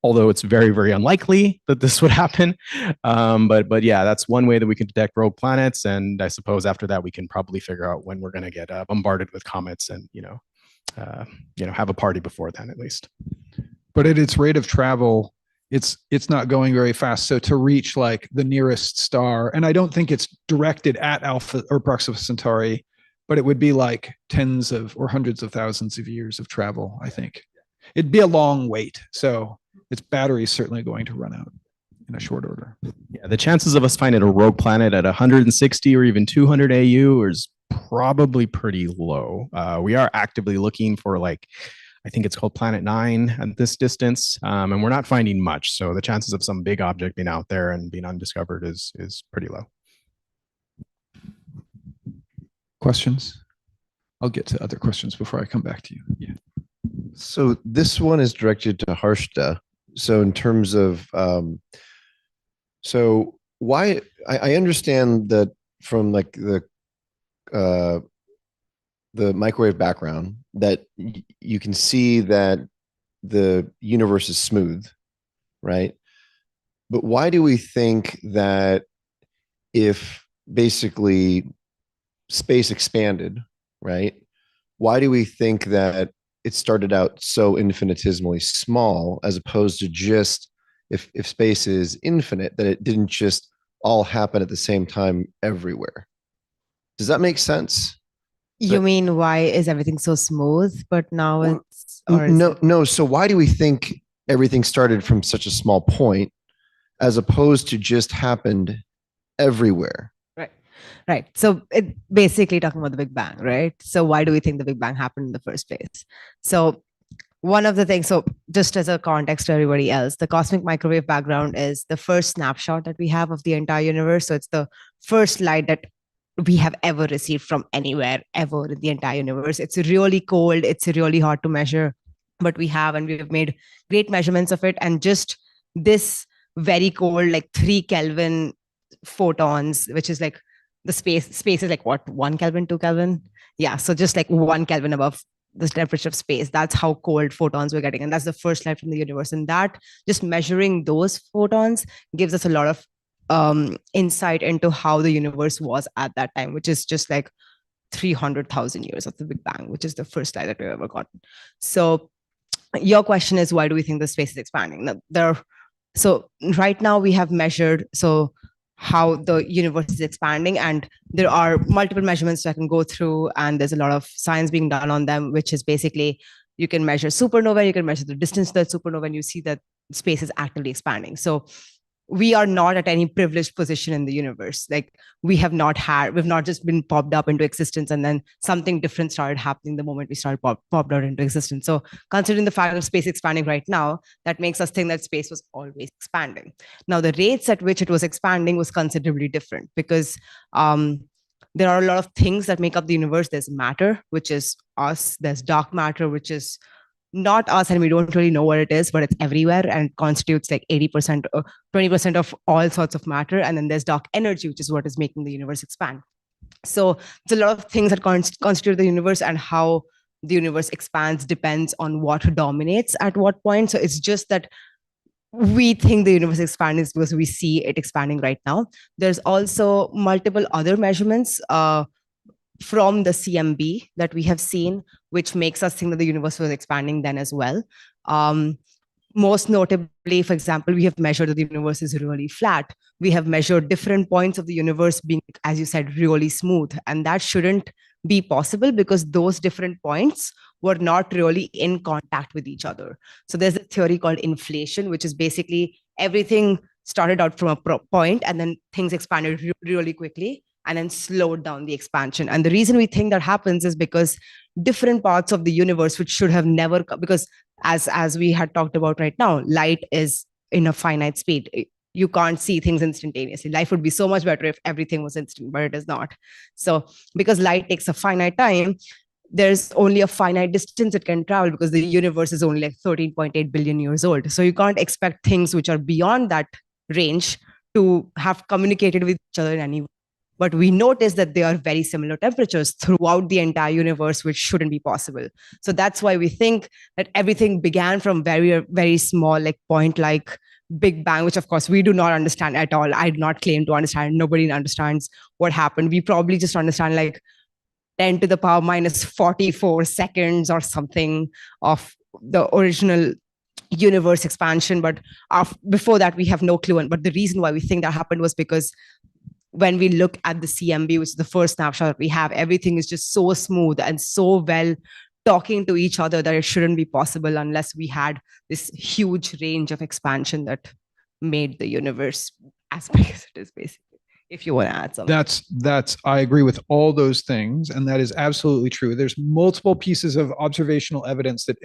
although it's very, very unlikely that this would happen. But yeah, that's one way that we can detect rogue planets. And I suppose after that, we can probably figure out when we're going to get bombarded with comets and, have a party before then, at least. But at its rate of travel, it's not going very fast. So to reach like the nearest star, and I don't think it's directed at Alpha or Proxima Centauri, but it would be like tens of or hundreds of thousands of years of travel, I think. It'd be a long wait. So its battery is certainly going to run out in a short order. Yeah, the chances of us finding a rogue planet at 160 or even 200 AU is probably pretty low. We are actively looking for I think it's called Planet 9 at this distance, and we're not finding much. So the chances of some big object being out there and being undiscovered is pretty low. Questions? I'll get to other questions before I come back to you. Yeah. So this one is directed to Harshda. So in terms of, so why, I understand that from like the microwave background that you can see that the universe is smooth, right? But why do we think that if basically space expanded, right? Why do we think that it started out so infinitesimally small as opposed to just if space is infinite, that it didn't just all happen at the same time everywhere? Does that make sense? You mean why is everything so smooth, but now it's no. So why do we think everything started from such a small point as opposed to just happened everywhere? Right. So it basically talking about the Big Bang, right? So why do we think the Big Bang happened in the first place? So one of the things, so just as a context to everybody else, the cosmic microwave background is the first snapshot that we have of the entire universe. So it's the first light that we have ever received from anywhere ever in the entire universe. It's really cold. It's really hard to measure, but we have made great measurements of it. And just this very cold, like 3 Kelvin photons, which is like the space is like what, 1 Kelvin, 2 Kelvin? Yeah. So just like 1 Kelvin above the temperature of space. That's how cold photons we're getting. And that's the first light from the universe. And that just measuring those photons gives us a lot of insight into how the universe was at that time, which is just like 300,000 years of the Big Bang, which is the first light that we've ever gotten. So your question is, why do we think the space is expanding? So right now we have measured, so how the universe is expanding. And there are multiple measurements that I can go through, and there's a lot of science being done on them, which is basically you can measure supernova, you can measure the distance to that supernova, and you see that space is actively expanding. So we are not at any privileged position in the universe. Like we've not just been popped up into existence and then something different started happening the moment we started popped out into existence. So considering the fact of space expanding right now, that makes us think that space was always expanding. Now, the rates at which it was expanding was considerably different because there are a lot of things that make up the universe. There's matter, which is us. There's dark matter, which is not us, and we don't really know what it is, but it's everywhere and constitutes like 80% or 20% of all sorts of matter. And then there's dark energy, which is what is making the universe expand. So it's a lot of things that constitute the universe, and how the universe expands depends on what dominates at what point. So it's just that we think the universe expanding is because we see it expanding right now. There's also multiple other measurements from the CMB that we have seen, which makes us think that the universe was expanding then as well. Most notably, for example, we have measured that the universe is really flat. We have measured different points of the universe being, as you said, really smooth. And that shouldn't be possible because those different points were not really in contact with each other. So there's a theory called inflation, which is basically everything started out from a point and then things expanded really quickly and then slowed down the expansion. And the reason we think that happens is because different parts of the universe, which should have never, because as we had talked about right now, light is in a finite speed. You can't see things instantaneously. Life would be so much better if everything was instant, but it is not. So because light takes a finite time, there's only a finite distance it can travel because the universe is only like 13.8 billion years old. So you can't expect things which are beyond that range to have communicated with each other in any way. But we notice that they are very similar temperatures throughout the entire universe, which shouldn't be possible. So that's why we think that everything began from very, very small, like point like Big Bang, which of course we do not understand at all. I do not claim to understand. Nobody understands what happened. We probably just understand like 10 to the power minus 44 seconds or something of the original universe expansion. But before that, we have no clue. But the reason why we think that happened was because when we look at the CMB, which is the first snapshot that we have, everything is just so smooth and so well talking to each other that it shouldn't be possible unless we had this huge range of expansion that made the universe as big as it is, basically. If you want to add something. That's I agree with all those things, and that is absolutely true. There's multiple pieces of observational evidence that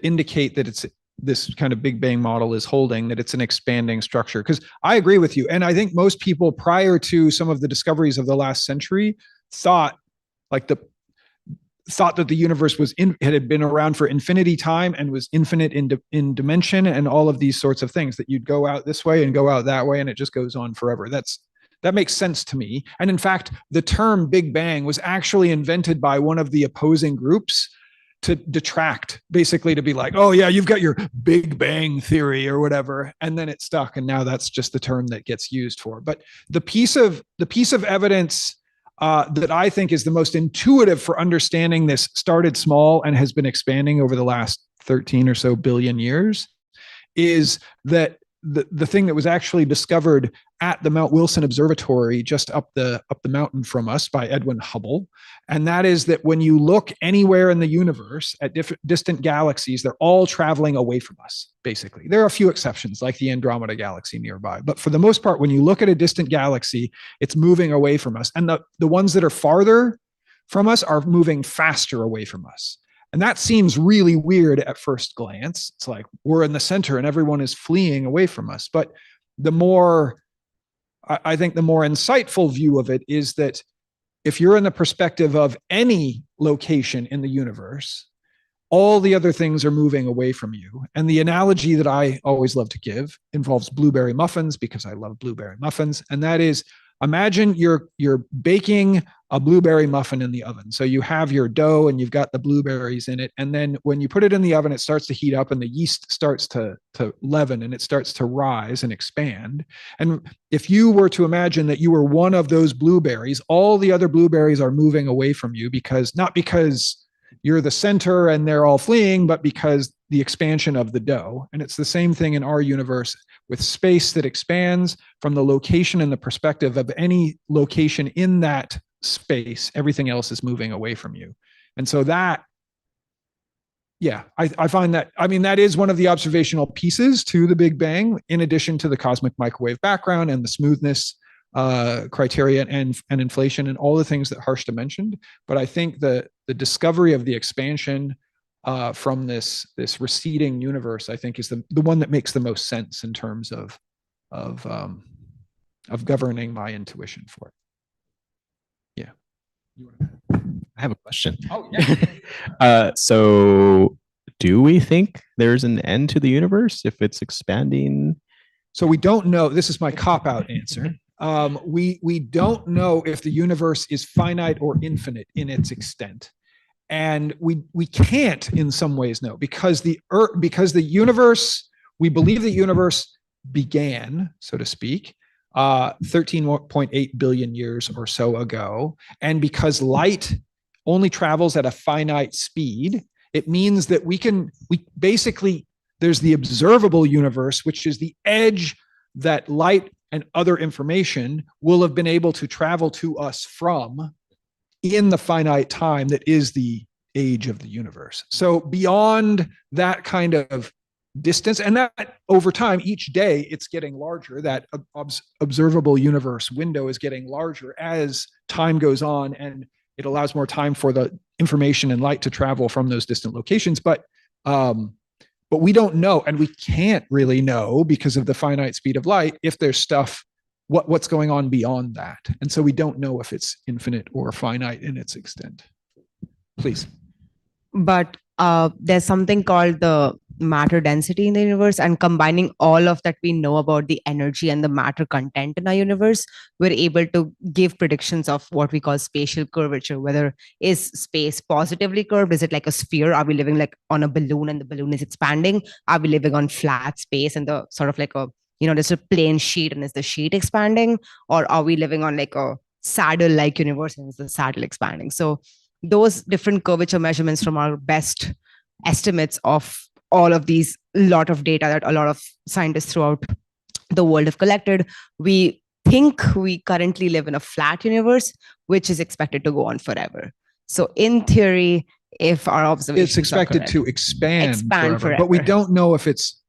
indicate that it's this kind of Big Bang model is holding, that it's an expanding structure. Because I agree with you. And I think most people prior to some of the discoveries of the last century thought that the universe had been around for infinity time and was infinite in dimension and all of these sorts of things, that you'd go out this way and go out that way and it just goes on forever. That makes sense to me. And in fact, the term Big Bang was actually invented by one of the opposing groups to detract, basically to be like, oh yeah, you've got your Big Bang theory or whatever. And then it stuck. And now that's just the term that gets used for. But the piece of evidence that I think is the most intuitive for understanding this started small and has been expanding over the last 13 or so billion years is that the thing that was actually discovered at the Mount Wilson Observatory just up the mountain from us by Edwin Hubble. And that is that when you look anywhere in the universe at distant galaxies, they're all traveling away from us, basically. There are a few exceptions like the Andromeda galaxy nearby. But for the most part, when you look at a distant galaxy, it's moving away from us. And the ones that are farther from us are moving faster away from us. And that seems really weird at first glance. It's like we're in the center and everyone is fleeing away from us. But I think the more insightful view of it is that if you're in the perspective of any location in the universe, all the other things are moving away from you. And the analogy that I always love to give involves blueberry muffins, because I love blueberry muffins. And that is, imagine you're baking a blueberry muffin in the oven. So you have your dough and you've got the blueberries in it. And then when you put it in the oven, it starts to heat up and the yeast starts to leaven and it starts to rise and expand. And if you were to imagine that you were one of those blueberries, all the other blueberries are moving away from you, not because you're the center and they're all fleeing, but because the expansion of the dough. And it's the same thing in our universe with space that expands from the location and the perspective of any location in that space. Everything else is moving away from you. And so that, yeah, I find that, I mean, that is one of the observational pieces to the Big Bang, in addition to the cosmic microwave background and the smoothness criteria and inflation and all the things that Harshita mentioned. But I think the discovery of the expansion from this receding universe, I think, is the one that makes the most sense in terms of governing my intuition for it. Yeah. I have a question. Oh, yeah. So do we think there's an end to the universe if it's expanding? So we don't know. This is my cop-out answer. We don't know if the universe is finite or infinite in its extent. And we can't in some ways know, because the universe, we believe the universe began, so to speak, 13.8 billion years or so ago. And because light only travels at a finite speed, it means that we basically, there's the observable universe, which is the edge that light and other information will have been able to travel to us from in the finite time that is the age of the universe. So beyond that kind of distance, and that over time, each day it's getting larger, that observable universe window is getting larger as time goes on, and it allows more time for the information and light to travel from those distant locations. But we don't know, and we can't really know, because of the finite speed of light, if there's stuff, what's going on beyond that. And so we don't know if it's infinite or finite in its extent. Please. But there's something called the matter density in the universe, and combining all of that we know about the energy and the matter content in our universe, we're able to give predictions of what we call spatial curvature. Whether is space positively curved? Is it like a sphere? Are we living like on a balloon and the balloon is expanding? Are we living on flat space and the sort of like a, there's a plain sheet and is the sheet expanding? Or are we living on like a saddle-like universe and is the saddle expanding? So those different curvature measurements from our best estimates of all of these lot of data that a lot of scientists throughout the world have collected, we think we currently live in a flat universe, which is expected to go on forever. So in theory, if our observations it's expected to expand forever, but we don't know if its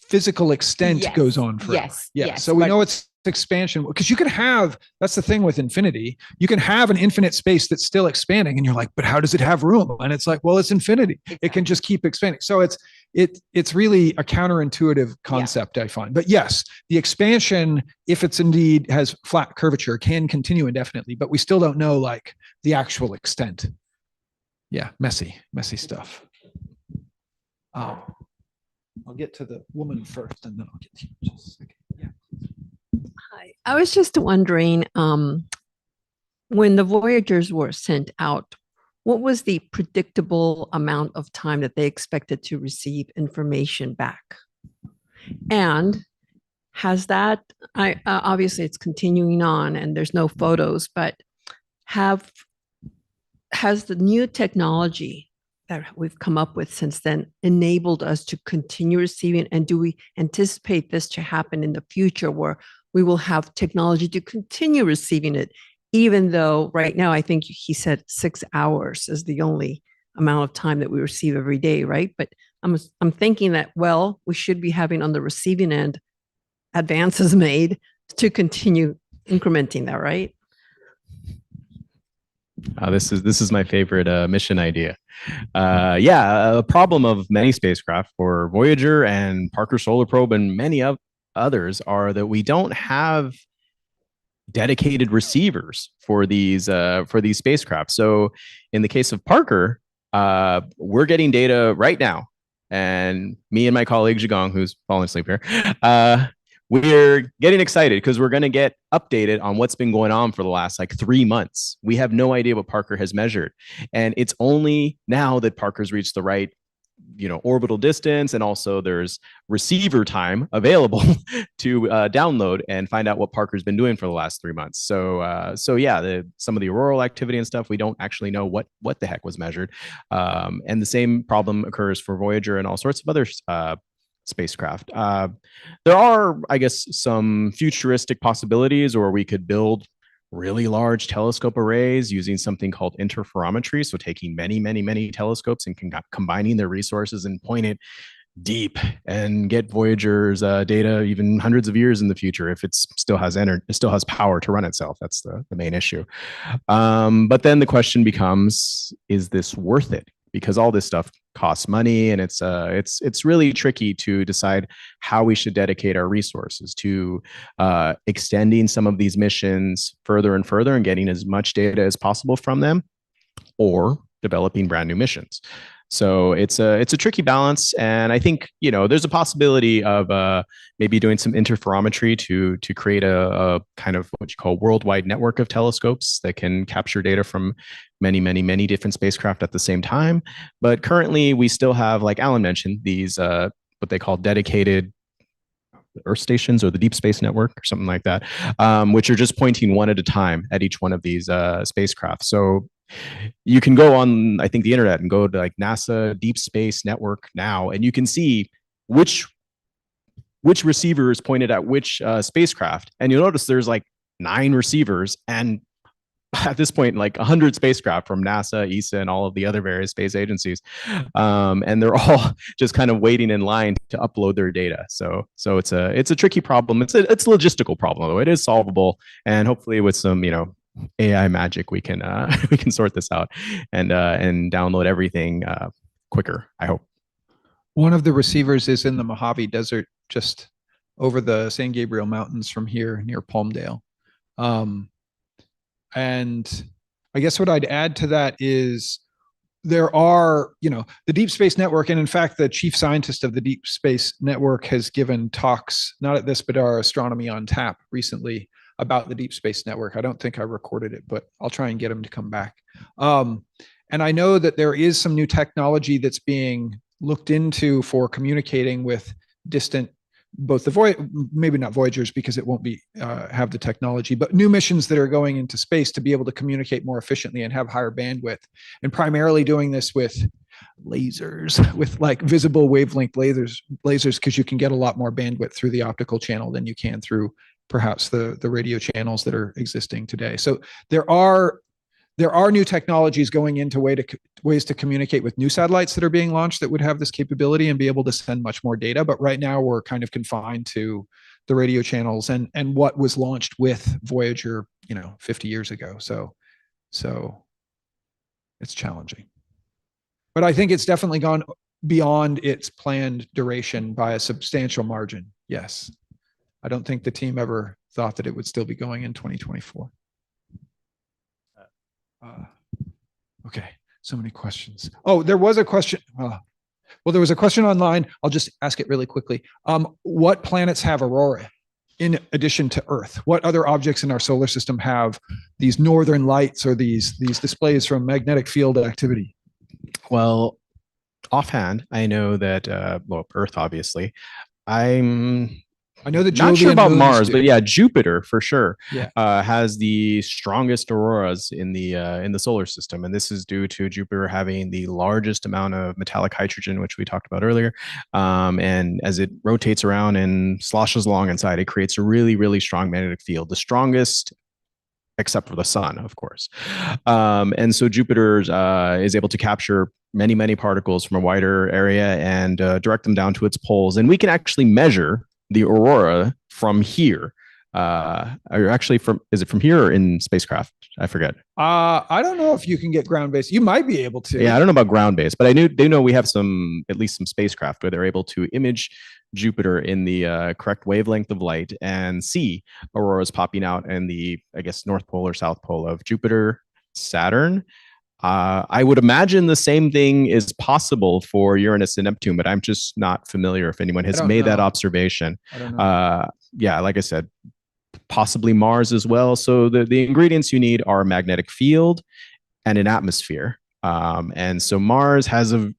physical extent goes on forever. Yes. So we know it's expansion, because you can have, that's the thing with infinity, you can have an infinite space that's still expanding, and you're like, but how does it have room? And it's like, well, it's infinity. It can just keep expanding. So it's really a counterintuitive concept, I find. But yes, the expansion, if it's indeed has flat curvature, can continue indefinitely, but we still don't know like the actual extent. Yeah, messy stuff. I'll get to the woman first, and then I'll get to you. Just a second. Yeah. Hi. I was just wondering, when the Voyagers were sent out, what was the predictable amount of time that they expected to receive information back? And has that, obviously it's continuing on and there's no photos, but has the new technology that we've come up with since then enabled us to continue receiving? And do we anticipate this to happen in the future, where we will have technology to continue receiving it, even though right now I think he said 6 hours is the only amount of time that we receive every day, right? But I'm thinking that, well, we should be having on the receiving end advances made to continue incrementing that, right? This is my favorite mission idea. A problem of many spacecraft, for Voyager and Parker Solar Probe and many others, are that we don't have dedicated receivers for these spacecraft. So in the case of Parker, we're getting data right now, and me and my colleague Zhigong, who's falling asleep here, we're getting excited because we're going to get updated on what's been going on for the last 3 months. We have no idea what Parker has measured, and it's only now that Parker's reached the right orbital distance, and also there's receiver time available to download and find out what Parker's been doing for the last 3 months. So yeah, some of the auroral activity and stuff, we don't actually know what the heck was measured. And the same problem occurs for Voyager and all sorts of other spacecraft. There are, I guess, some futuristic possibilities, or we could build really large telescope arrays using something called interferometry. So taking many telescopes and combining their resources and point it deep and get Voyager's data even hundreds of years in the future if it still has power to run itself. That's the main issue. But then the question becomes, is this worth it? Because all this stuff costs money, and it's really tricky to decide how we should dedicate our resources to extending some of these missions further and further and getting as much data as possible from them, or developing brand new missions. So it's a tricky balance, and I think there's a possibility of maybe doing some interferometry to create a kind of what you call worldwide network of telescopes that can capture data from many different spacecraft at the same time. But currently, we still have, like Alan mentioned, these what they call dedicated Earth stations, or the Deep Space Network, or something like that, which are just pointing one at a time at each one of these spacecraft. So you can go on, I think, the internet and go to like NASA Deep Space Network now, and you can see which receiver is pointed at which spacecraft. And you'll notice there's like 9 receivers, and at this point, like 100 spacecraft from NASA, ESA, and all of the other various space agencies. And they're all just kind of waiting in line to upload their data. So it's a tricky problem. It's a logistical problem, though. It is solvable, and hopefully with some, AI magic, we can sort this out and download everything quicker, I hope. One of the receivers is in the Mojave Desert, just over the San Gabriel Mountains from here near Palmdale. And I guess what I'd add to that is there are, the Deep Space Network, and in fact, the chief scientist of the Deep Space Network has given talks, not at this, but our Astronomy on Tap recently, about the Deep Space Network. I don't think I recorded it, but I'll try and get him to come back. And I know that there is some new technology that's being looked into for communicating with distant, both maybe not Voyagers, because it won't be have the technology, but new missions that are going into space to be able to communicate more efficiently and have higher bandwidth, and primarily doing this with lasers, with like visible wavelength lasers, because you can get a lot more bandwidth through the optical channel than you can through perhaps the radio channels that are existing today. So there are new technologies going into ways to communicate with new satellites that are being launched that would have this capability and be able to send much more data. But right now we're kind of confined to the radio channels and what was launched with Voyager, 50 years ago. So it's challenging. But I think it's definitely gone beyond its planned duration by a substantial margin. Yes. I don't think the team ever thought that it would still be going in 2024. Okay, so many questions. Oh, there was a question. Well, there was a question online. I'll just ask it really quickly. What planets have aurorae in addition to Earth? What other objects in our solar system have these northern lights or these displays from magnetic field activity? Well, offhand, I know that Earth, obviously. I know that not sure about Mars, but yeah, Jupiter for sure has the strongest auroras in the solar system, and this is due to Jupiter having the largest amount of metallic hydrogen, which we talked about earlier. And as it rotates around and sloshes along inside, it creates a really strong magnetic field, the strongest except for the sun, of course. And so Jupiter is able to capture many particles from a wider area and direct them down to its poles, and we can actually measure the aurora from here. Is it from here or in spacecraft? I forget. I don't know if you can get ground-based. You might be able to. Yeah, I don't know about ground-based, but they know we have at least some spacecraft where they're able to image Jupiter in the correct wavelength of light and see auroras popping out in the, I guess, North Pole or South Pole of Jupiter, Saturn. I would imagine the same thing is possible for Uranus and Neptune, but I'm just not familiar if anyone has made that observation. Yeah, like I said, possibly Mars as well. So the ingredients you need are a magnetic field and an atmosphere. And so Mars has a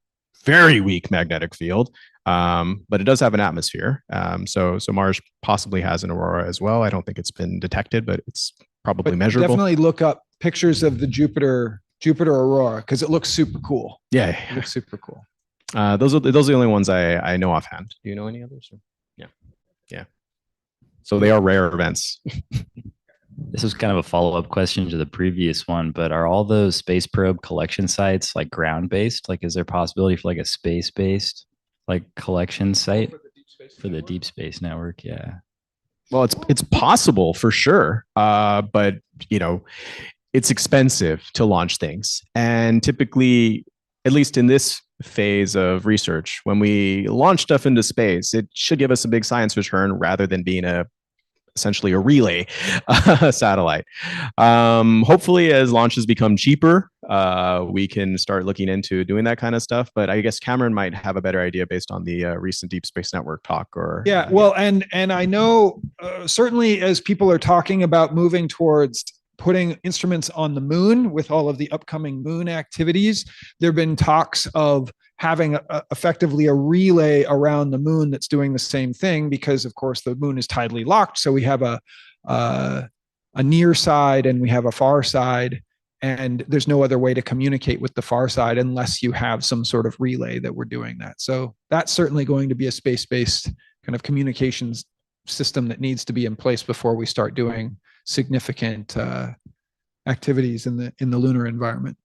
very weak magnetic field, but it does have an atmosphere. So Mars possibly has an aurora as well. I don't think it's been detected, but it's probably measurable. Definitely look up pictures of the Jupiter aurora because it looks super cool. Yeah, it looks super cool. Those are the only ones I know offhand. Do you know any others? Yeah. So they are rare events. This was kind of a follow-up question to the previous one, but are all those space probe collection sites like ground-based? Like, is there possibility for like a space-based like collection site for the Deep Space Network? Yeah. Well, it's possible for sure, but it's expensive to launch things, and typically, at least in this phase of research, when we launch stuff into space, it should give us a big science return rather than being essentially a relay satellite. Hopefully, as launches become cheaper, we can start looking into doing that kind of stuff. But I guess Cameron might have a better idea based on the recent Deep Space Network talk. Yeah, well, and I know certainly as people are talking about moving towards putting instruments on the moon with all of the upcoming moon activities, there have been talks of having effectively a relay around the moon that's doing the same thing because, of course, the moon is tidally locked. So we have a near side and we have a far side, and there's no other way to communicate with the far side unless you have some sort of relay that we're doing that. So that's certainly going to be a space-based kind of communications system that needs to be in place before we start doing significant activities in the lunar environment.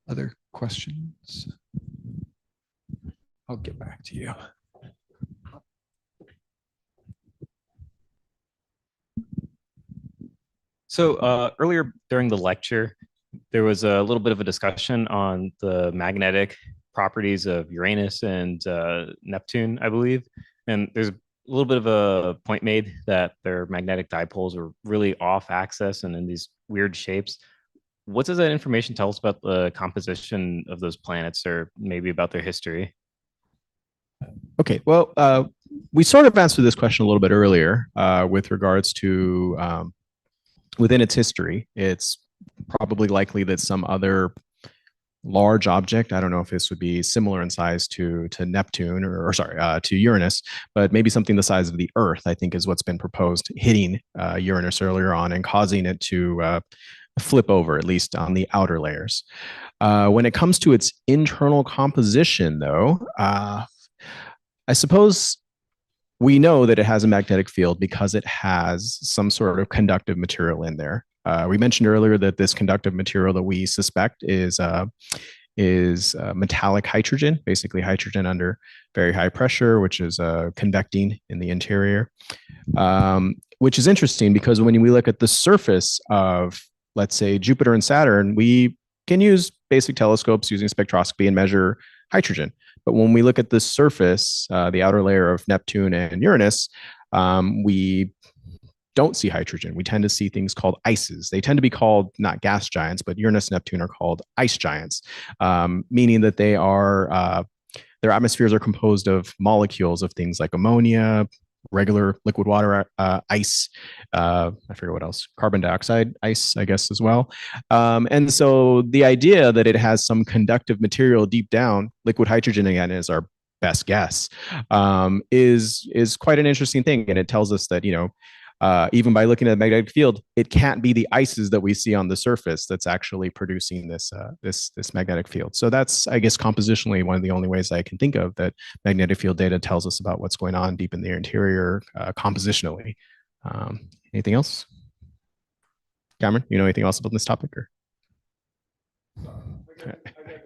Other questions? I'll get back to you. So earlier during the lecture, there was a little bit of a discussion on the magnetic properties of Uranus and Neptune, I believe. And there's a little bit of a point made that their magnetic dipoles are really off axis and in these weird shapes. What does that information tell us about the composition of those planets, or maybe about their history? Okay, well, we sort of answered this question a little bit earlier with regards to within its history. It's probably likely that some other large object, I don't know if this would be similar in size to Neptune or sorry, to Uranus, but maybe something the size of the Earth, I think is what's been proposed, hitting Uranus earlier on and causing it to flip over, at least on the outer layers. When it comes to its internal composition, though, I suppose we know that it has a magnetic field because it has some sort of conductive material in there. We mentioned earlier that this conductive material that we suspect is metallic hydrogen, basically hydrogen under very high pressure, which is convecting in the interior, which is interesting because when we look at the surface of, let's say, Jupiter and Saturn, we can use basic telescopes using spectroscopy and measure hydrogen. But when we look at the surface, the outer layer of Neptune and Uranus, we don't see hydrogen. We tend to see things called ices. They tend to be called not gas giants, but Uranus and Neptune are called ice giants, meaning that they are their atmospheres are composed of molecules of things like ammonia, regular liquid water ice, I forget what else, carbon dioxide ice, I guess, as well. And so the idea that it has some conductive material deep down, liquid hydrogen again is our best guess, is quite an interesting thing. And it tells us that, even by looking at the magnetic field, it can't be the ices that we see on the surface that's actually producing this magnetic field. So that's, I guess, compositionally one of the only ways I can think of that magnetic field data tells us about what's going on deep in the interior compositionally. Anything else? Cameron, you know anything else about this topic? Or?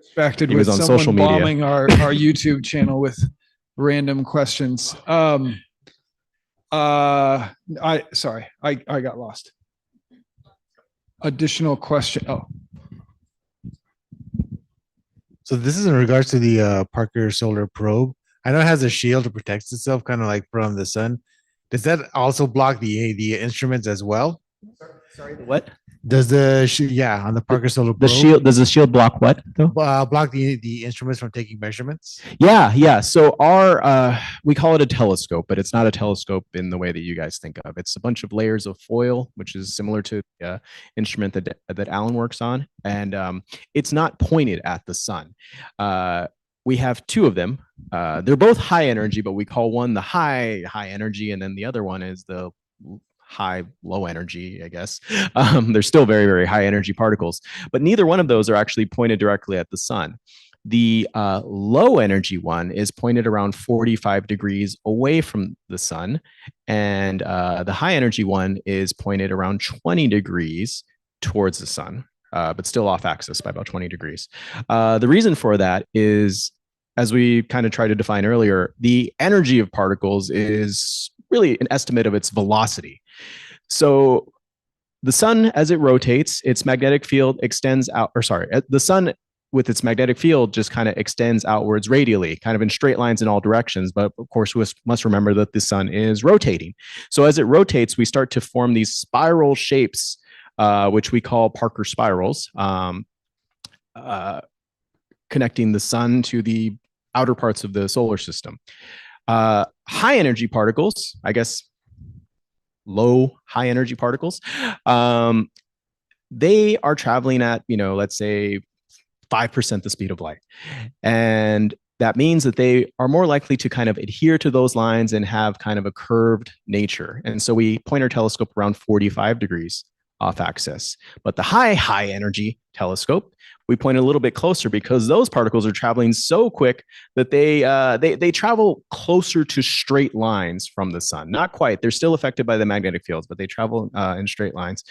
Distracted He with was on someone social media. bombing our YouTube channel with random questions. I got lost. Additional question. Oh, So this is in regards to the Parker Solar Probe. I know it has a shield to protect itself, kind of like from the sun. Does that also block the instruments as well? Sorry, what? Does the on the Parker Solar The Probe, shield, does the shield block what though? block the instruments from taking measurements? Yeah. So our we call it a telescope, but it's not a telescope in the way that you guys think of. It's a bunch of layers of foil, which is similar to the instrument that Alan works on, and it's not pointed at the sun. We have two of them. They're both high energy, but we call one the high energy, and then the other one is the high low energy, I guess. They're still very, very high energy particles, but neither one of those are actually pointed directly at the sun. The low energy one is pointed around 45 degrees away from the sun, and the high energy one is pointed around 20 degrees towards the sun, but still off axis by about 20 degrees. The reason for that is, as we kind of tried to define earlier, the energy of particles is really an estimate of its velocity. So the sun, as it rotates, its magnetic field extends out, the sun with its magnetic field just kind of extends outwards radially, kind of in straight lines in all directions. But of course, we must remember that the sun is rotating. So as it rotates, we start to form these spiral shapes, which we call Parker spirals, connecting the sun to the outer parts of the solar system. High energy particles, I guess, low high energy particles, they are traveling at, let's say 5% the speed of light. And that means that they are more likely to kind of adhere to those lines and have kind of a curved nature. And so we point our telescope around 45 degrees off axis. But the high energy telescope, we point a little bit closer because those particles are traveling so quick that they travel closer to straight lines from the sun. Not quite. They're still affected by the magnetic fields, but they travel in straight lines,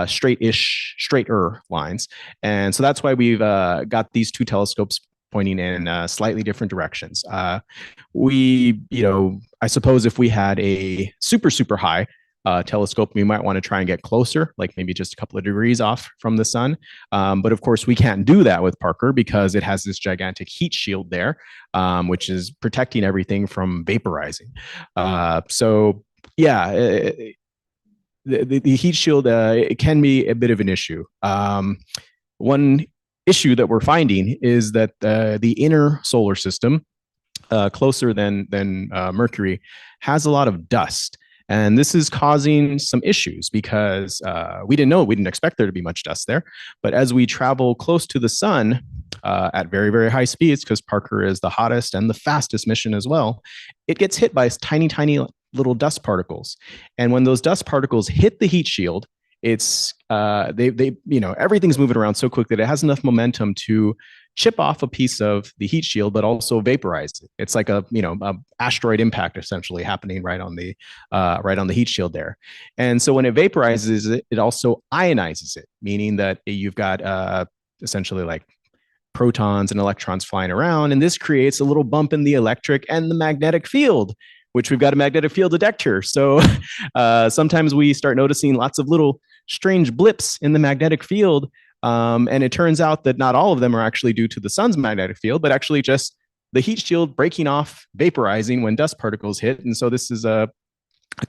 straighter lines. And so that's why we've got these two telescopes pointing in slightly different directions. I suppose if we had a super high telescope, we might want to try and get closer, like maybe just a couple of degrees off from the sun. But of course, we can't do that with Parker because it has this gigantic heat shield there, which is protecting everything from vaporizing. The heat shield, it can be a bit of an issue. One issue that we're finding is that the inner solar system, closer than Mercury, has a lot of dust. And this is causing some issues because we didn't expect there to be much dust there. But as we travel close to the sun at very, very high speeds, because Parker is the hottest and the fastest mission as well, it gets hit by tiny, tiny little dust particles. And when those dust particles hit the heat shield, it's everything's moving around so quick that it has enough momentum to chip off a piece of the heat shield, but also vaporize it. It's like a asteroid impact essentially happening right on the heat shield there. And so when it vaporizes it, it also ionizes it, meaning that you've got essentially like protons and electrons flying around, and this creates a little bump in the electric and the magnetic field, which we've got a magnetic field detector. So sometimes we start noticing lots of little strange blips in the magnetic field. And it turns out that not all of them are actually due to the sun's magnetic field, but actually just the heat shield breaking off, vaporizing when dust particles hit. And so this is a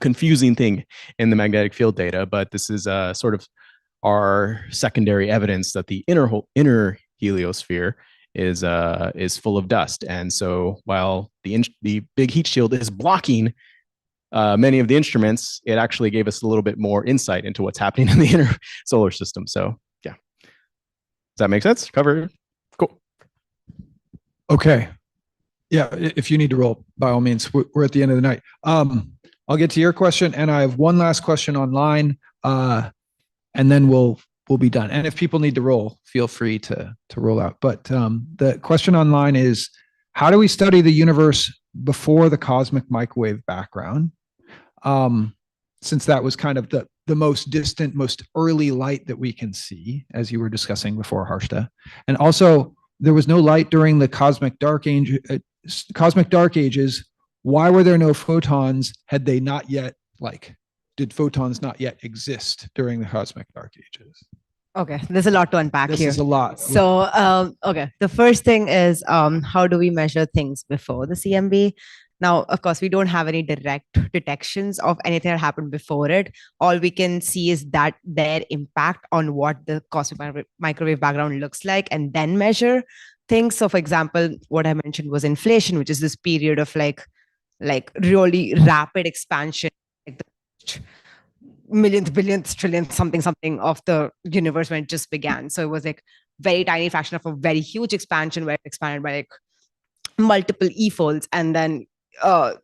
confusing thing in the magnetic field data, but this is sort of our secondary evidence that the inner heliosphere is full of dust. And so while the big heat shield is blocking many of the instruments, it actually gave us a little bit more insight into what's happening in the inner solar system. So yeah. Does that make sense? Covered? Cool. Okay. Yeah, if you need to roll, by all means, we're at the end of the night. I'll get to your question, and I have one last question online, and then we'll be done. And if people need to roll, feel free to roll out. But the question online is, how do we study the universe before the cosmic microwave background? Since that was kind of the most distant, most early light that we can see, as you were discussing before, Harshita. And also, there was no light during the cosmic dark ages. Why were there no photons? Had they not yet, did photons not yet exist during the cosmic dark ages? Okay, there's a lot to unpack here. This is a lot. So, okay, the first thing is, how do we measure things before the CMB? Now, of course, we don't have any direct detections of anything that happened before it. All we can see is that their impact on what the cosmic microwave background looks like, and then measure things. So, for example, what I mentioned was inflation, which is this period of like really rapid expansion, like the millionth, billionth, trillionth, something of the universe when it just began. So it was like very tiny fraction of a very huge expansion where it expanded by like multiple e-folds, and then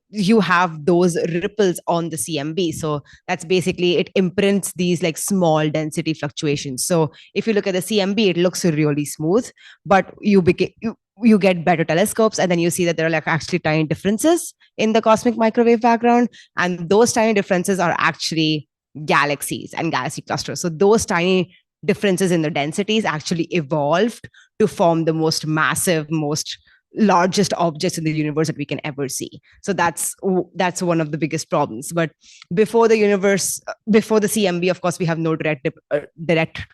you have those ripples on the CMB. So that's basically, it imprints these like small density fluctuations. So if you look at the CMB, it looks really smooth, but you get better telescopes, and then you see that there are like actually tiny differences in the cosmic microwave background, and those tiny differences are actually galaxies and galaxy clusters. So those tiny differences in the densities actually evolved to form the most massive, most largest objects in the universe that we can ever see. So that's one of the biggest problems. But before the CMB, of course, we have no direct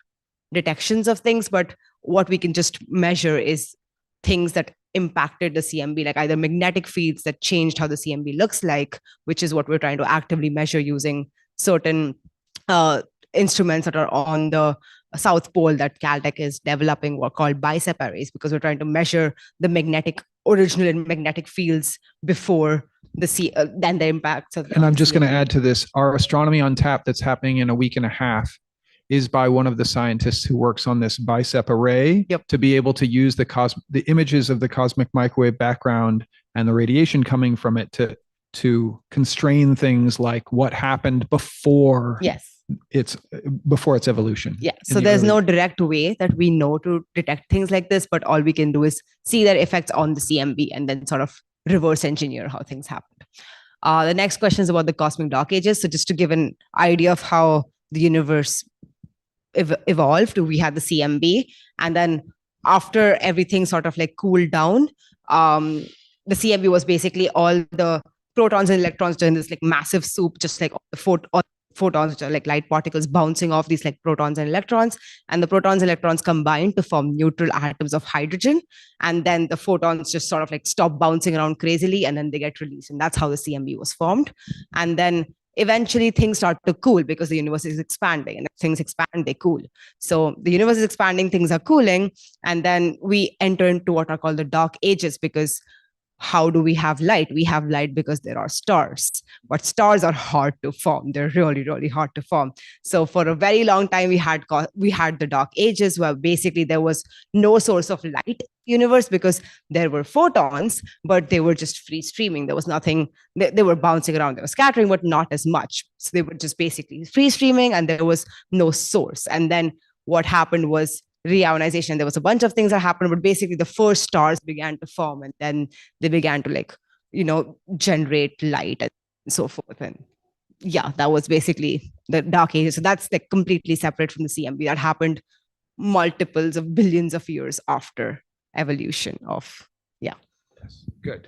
detections of things, but what we can just measure is things that impacted the CMB, like either magnetic fields that changed how the CMB looks like, which is what we're trying to actively measure using certain instruments that are on the South Pole that Caltech is developing, what called bicep arrays, because we're trying to measure the original magnetic fields before then the impacts of. And I'm just going to add to this: our astronomy on tap that's happening in a week and a half is by one of the scientists who works on this bicep array to be able to use the images of the cosmic microwave background and the radiation coming from it to constrain things like what happened before its evolution. Yeah. So there's no direct way that we know to detect things like this, but all we can do is see their effects on the CMB and then sort of reverse engineer how things happened. The next question is about the cosmic dark ages. So just to give an idea of how the universe evolved, we had the CMB, and then after everything sort of like cooled down, the CMB was basically all the protons and electrons doing this like massive soup, just like the photons, which are like light particles bouncing off these like protons and electrons, and the protons and electrons combine to form neutral atoms of hydrogen, and then the photons just sort of like stop bouncing around crazily, and then they get released, and that's how the CMB was formed. And then eventually things start to cool because the universe is expanding, and if things expand, they cool. So the universe is expanding, things are cooling, and then we enter into what are called the dark ages. Because how do we have light? We have light because there are stars, but stars are hard to form. They're really, really hard to form. So for a very long time, we had the dark ages, where basically there was no source of light in the universe because there were photons, but they were just free streaming. There was nothing, they were bouncing around, they were scattering, but not as much. So they were just basically free streaming, and there was no source. And then what happened was reionization. There was a bunch of things that happened, but basically the first stars began to form, and then they began to generate light and so forth. And yeah, that was basically the dark ages. So that's like completely separate from the CMB. That happened multiples of billions of years after evolution of, Good.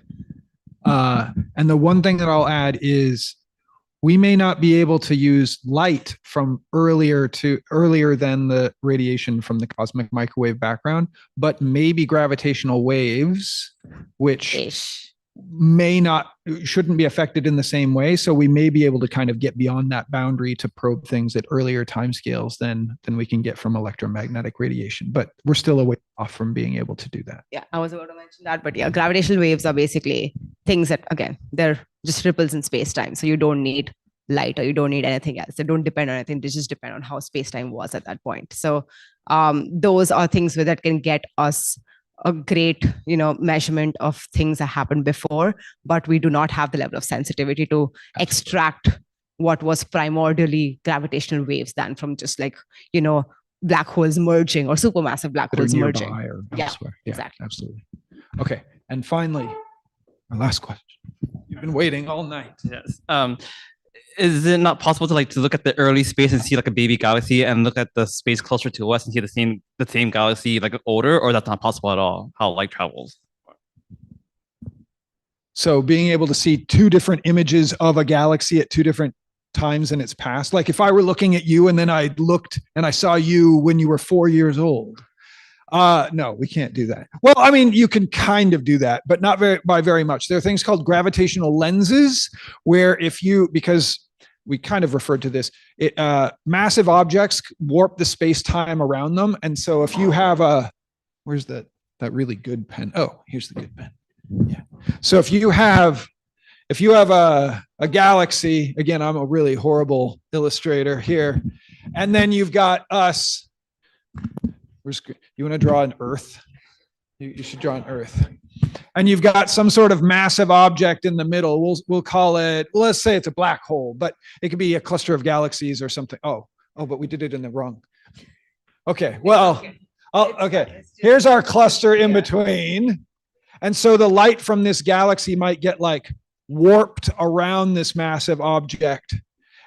And the one thing that I'll add is we may not be able to use light from earlier than the radiation from the cosmic microwave background, but maybe gravitational waves, which shouldn't be affected in the same way. So we may be able to kind of get beyond that boundary to probe things at earlier timescales than we can get from electromagnetic radiation. But we're still a way off from being able to do that. Yeah, I was about to mention that, but yeah, gravitational waves are basically things that, again, they're just ripples in space-time. So you don't need light or you don't need anything else. They don't depend on anything. They just depend on how space-time was at that point. So those are things that can get us a great, measurement of things that happened before, but we do not have the level of sensitivity to extract what was primordially gravitational waves than from just like, black holes merging or supermassive black holes merging. Or elsewhere. Yeah, exactly. Absolutely. Okay. And finally, our last question. You've been waiting all night. Yes. Is it not possible to look at the early space and see like a baby galaxy, and look at the space closer to us and see the same galaxy like older, or that's not possible at all? How light travels? So being able to see two different images of a galaxy at two different times in its past, like if I were looking at you and then I looked and I saw you when you were 4 years old, No, we can't do that. Well, I mean, you can kind of do that, but not by very much. There are things called gravitational lenses where because we kind of referred to this, massive objects warp the space-time around them. And so if you have where's that really good pen? Oh, here's the good pen. Yeah. So if you have a galaxy, again, I'm a really horrible illustrator here, and then you've got us. You want to draw an Earth? You should draw an Earth. And you've got some sort of massive object in the middle. We'll call it, well, let's say it's a black hole, but it could be a cluster of galaxies or something. Oh, but we did it in the wrong. Okay, well, okay. Here's our cluster in between. And so the light from this galaxy might get like warped around this massive object.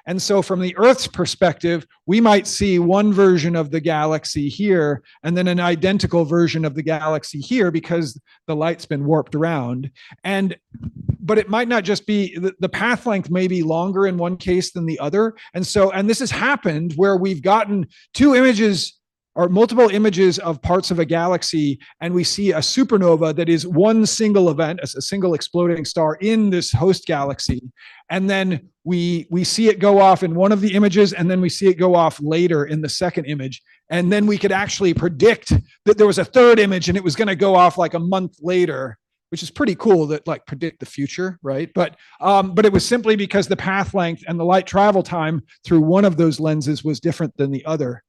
And so from the Earth's perspective, we might see one version of the galaxy here and then an identical version of the galaxy here because the light's been warped around. But it might not just be, the path length may be longer in one case than the other. And this has happened where we've gotten two images or multiple images of parts of a galaxy, and we see a supernova that is one single event, a single exploding star in this host galaxy. And then we see it go off in one of the images, and then we see it go off later in the second image. And then we could actually predict that there was a third image and it was going to go off like a month later, which is pretty cool that like predict the future, right? But it was simply because the path length and the light travel time through one of those lenses was different than the other.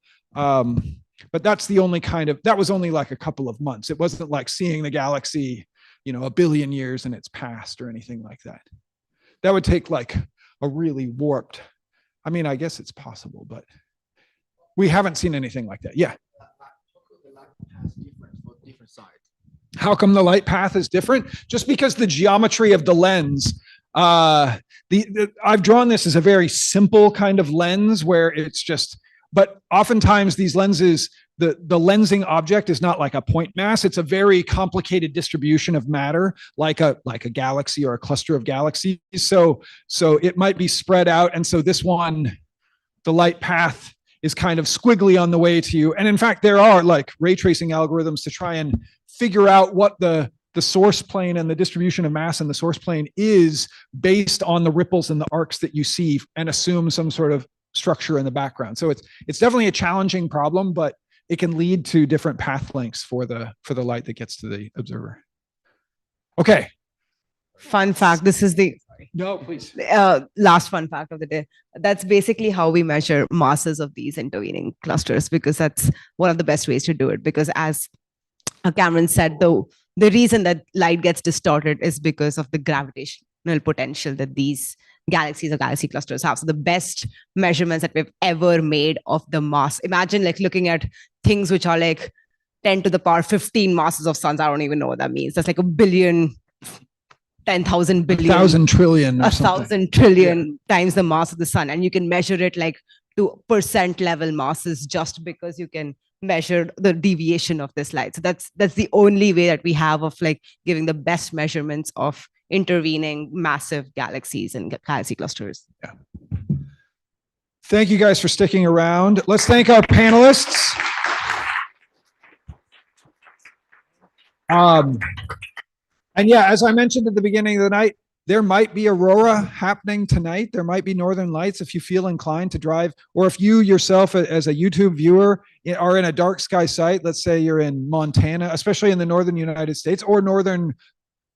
But that's the only that was only like a couple of months. It wasn't like seeing the galaxy, 1 billion years in its past or anything like that. That would take like a really warped, I guess it's possible, but we haven't seen anything like that. Yeah. How come the light path is different? Just because the geometry of the lens, I've drawn this as a very simple kind of lens where it's just, but oftentimes these lenses, the lensing object is not like a point mass. It's a very complicated distribution of matter, like a galaxy or a cluster of galaxies. So it might be spread out. And so this one, the light path is kind of squiggly on the way to you. And in fact, there are like ray tracing algorithms to try and figure out what the source plane and the distribution of mass in the source plane is based on the ripples and the arcs that you see and assume some sort of structure in the background. So it's definitely a challenging problem, but it can lead to different path lengths for the light that gets to the observer. Okay. Fun fact. This is the no, please. Last fun fact of the day. That's basically how we measure masses of these intervening clusters, because that's one of the best ways to do it. Because as Cameron said, though, the reason that light gets distorted is because of the gravitational potential that these galaxies or galaxy clusters have. So the best measurements that we've ever made of the mass, imagine like looking at things which are like 10 to the power 15 masses of suns. I don't even know what that means. That's like a billion, 10,000 billion, 1,000 trillion, 1,000 trillion times the mass of the sun. And you can measure it like to percent level masses just because you can measure the deviation of this light. So that's the only way that we have of like giving the best measurements of intervening massive galaxies and galaxy clusters. Yeah. Thank you guys for sticking around. Let's thank our panelists. And yeah, as I mentioned at the beginning of the night, there might be aurora happening tonight. There might be northern lights if you feel inclined to drive, or if you yourself as a YouTube viewer are in a dark sky site. Let's say you're in Montana, especially in the northern United States or northern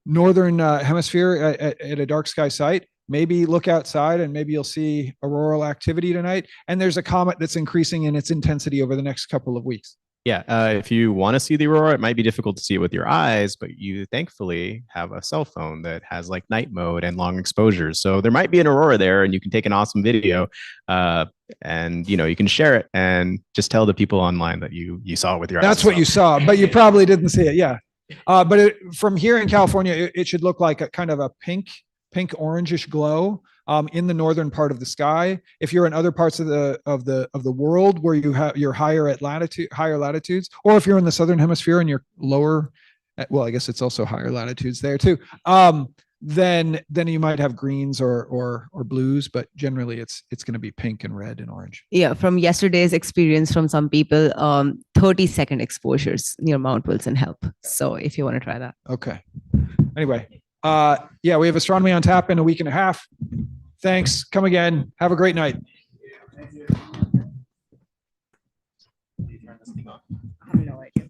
hemisphere at a dark sky site. Maybe look outside and maybe you'll see auroral activity tonight. And there's a comet that's increasing in its intensity over the next couple of weeks. Yeah, if you want to see the aurora, it might be difficult to see it with your eyes, but you thankfully have a cell phone that has like night mode and long exposures. So there might be an aurora there, and you can take an awesome video, and you can share it and just tell the people online that you saw it with your eyes. That's what you saw, but you probably didn't see it. Yeah, but from here in California, it should look like a kind of a pink orangish glow. In the northern part of the sky. If you're in other parts of the world where you're higher latitudes, or if you're in the southern hemisphere and you're lower, well, I guess it's also higher latitudes there too. then you might have greens or blues, but generally it's going to be pink and red and orange. Yeah, from yesterday's experience from some people, 30-second exposures near Mount Wilson help. So if you want to try that. Okay. Anyway, yeah, we have astronomy on tap in a week and a half. Thanks. Come again. Have a great night. I have no idea.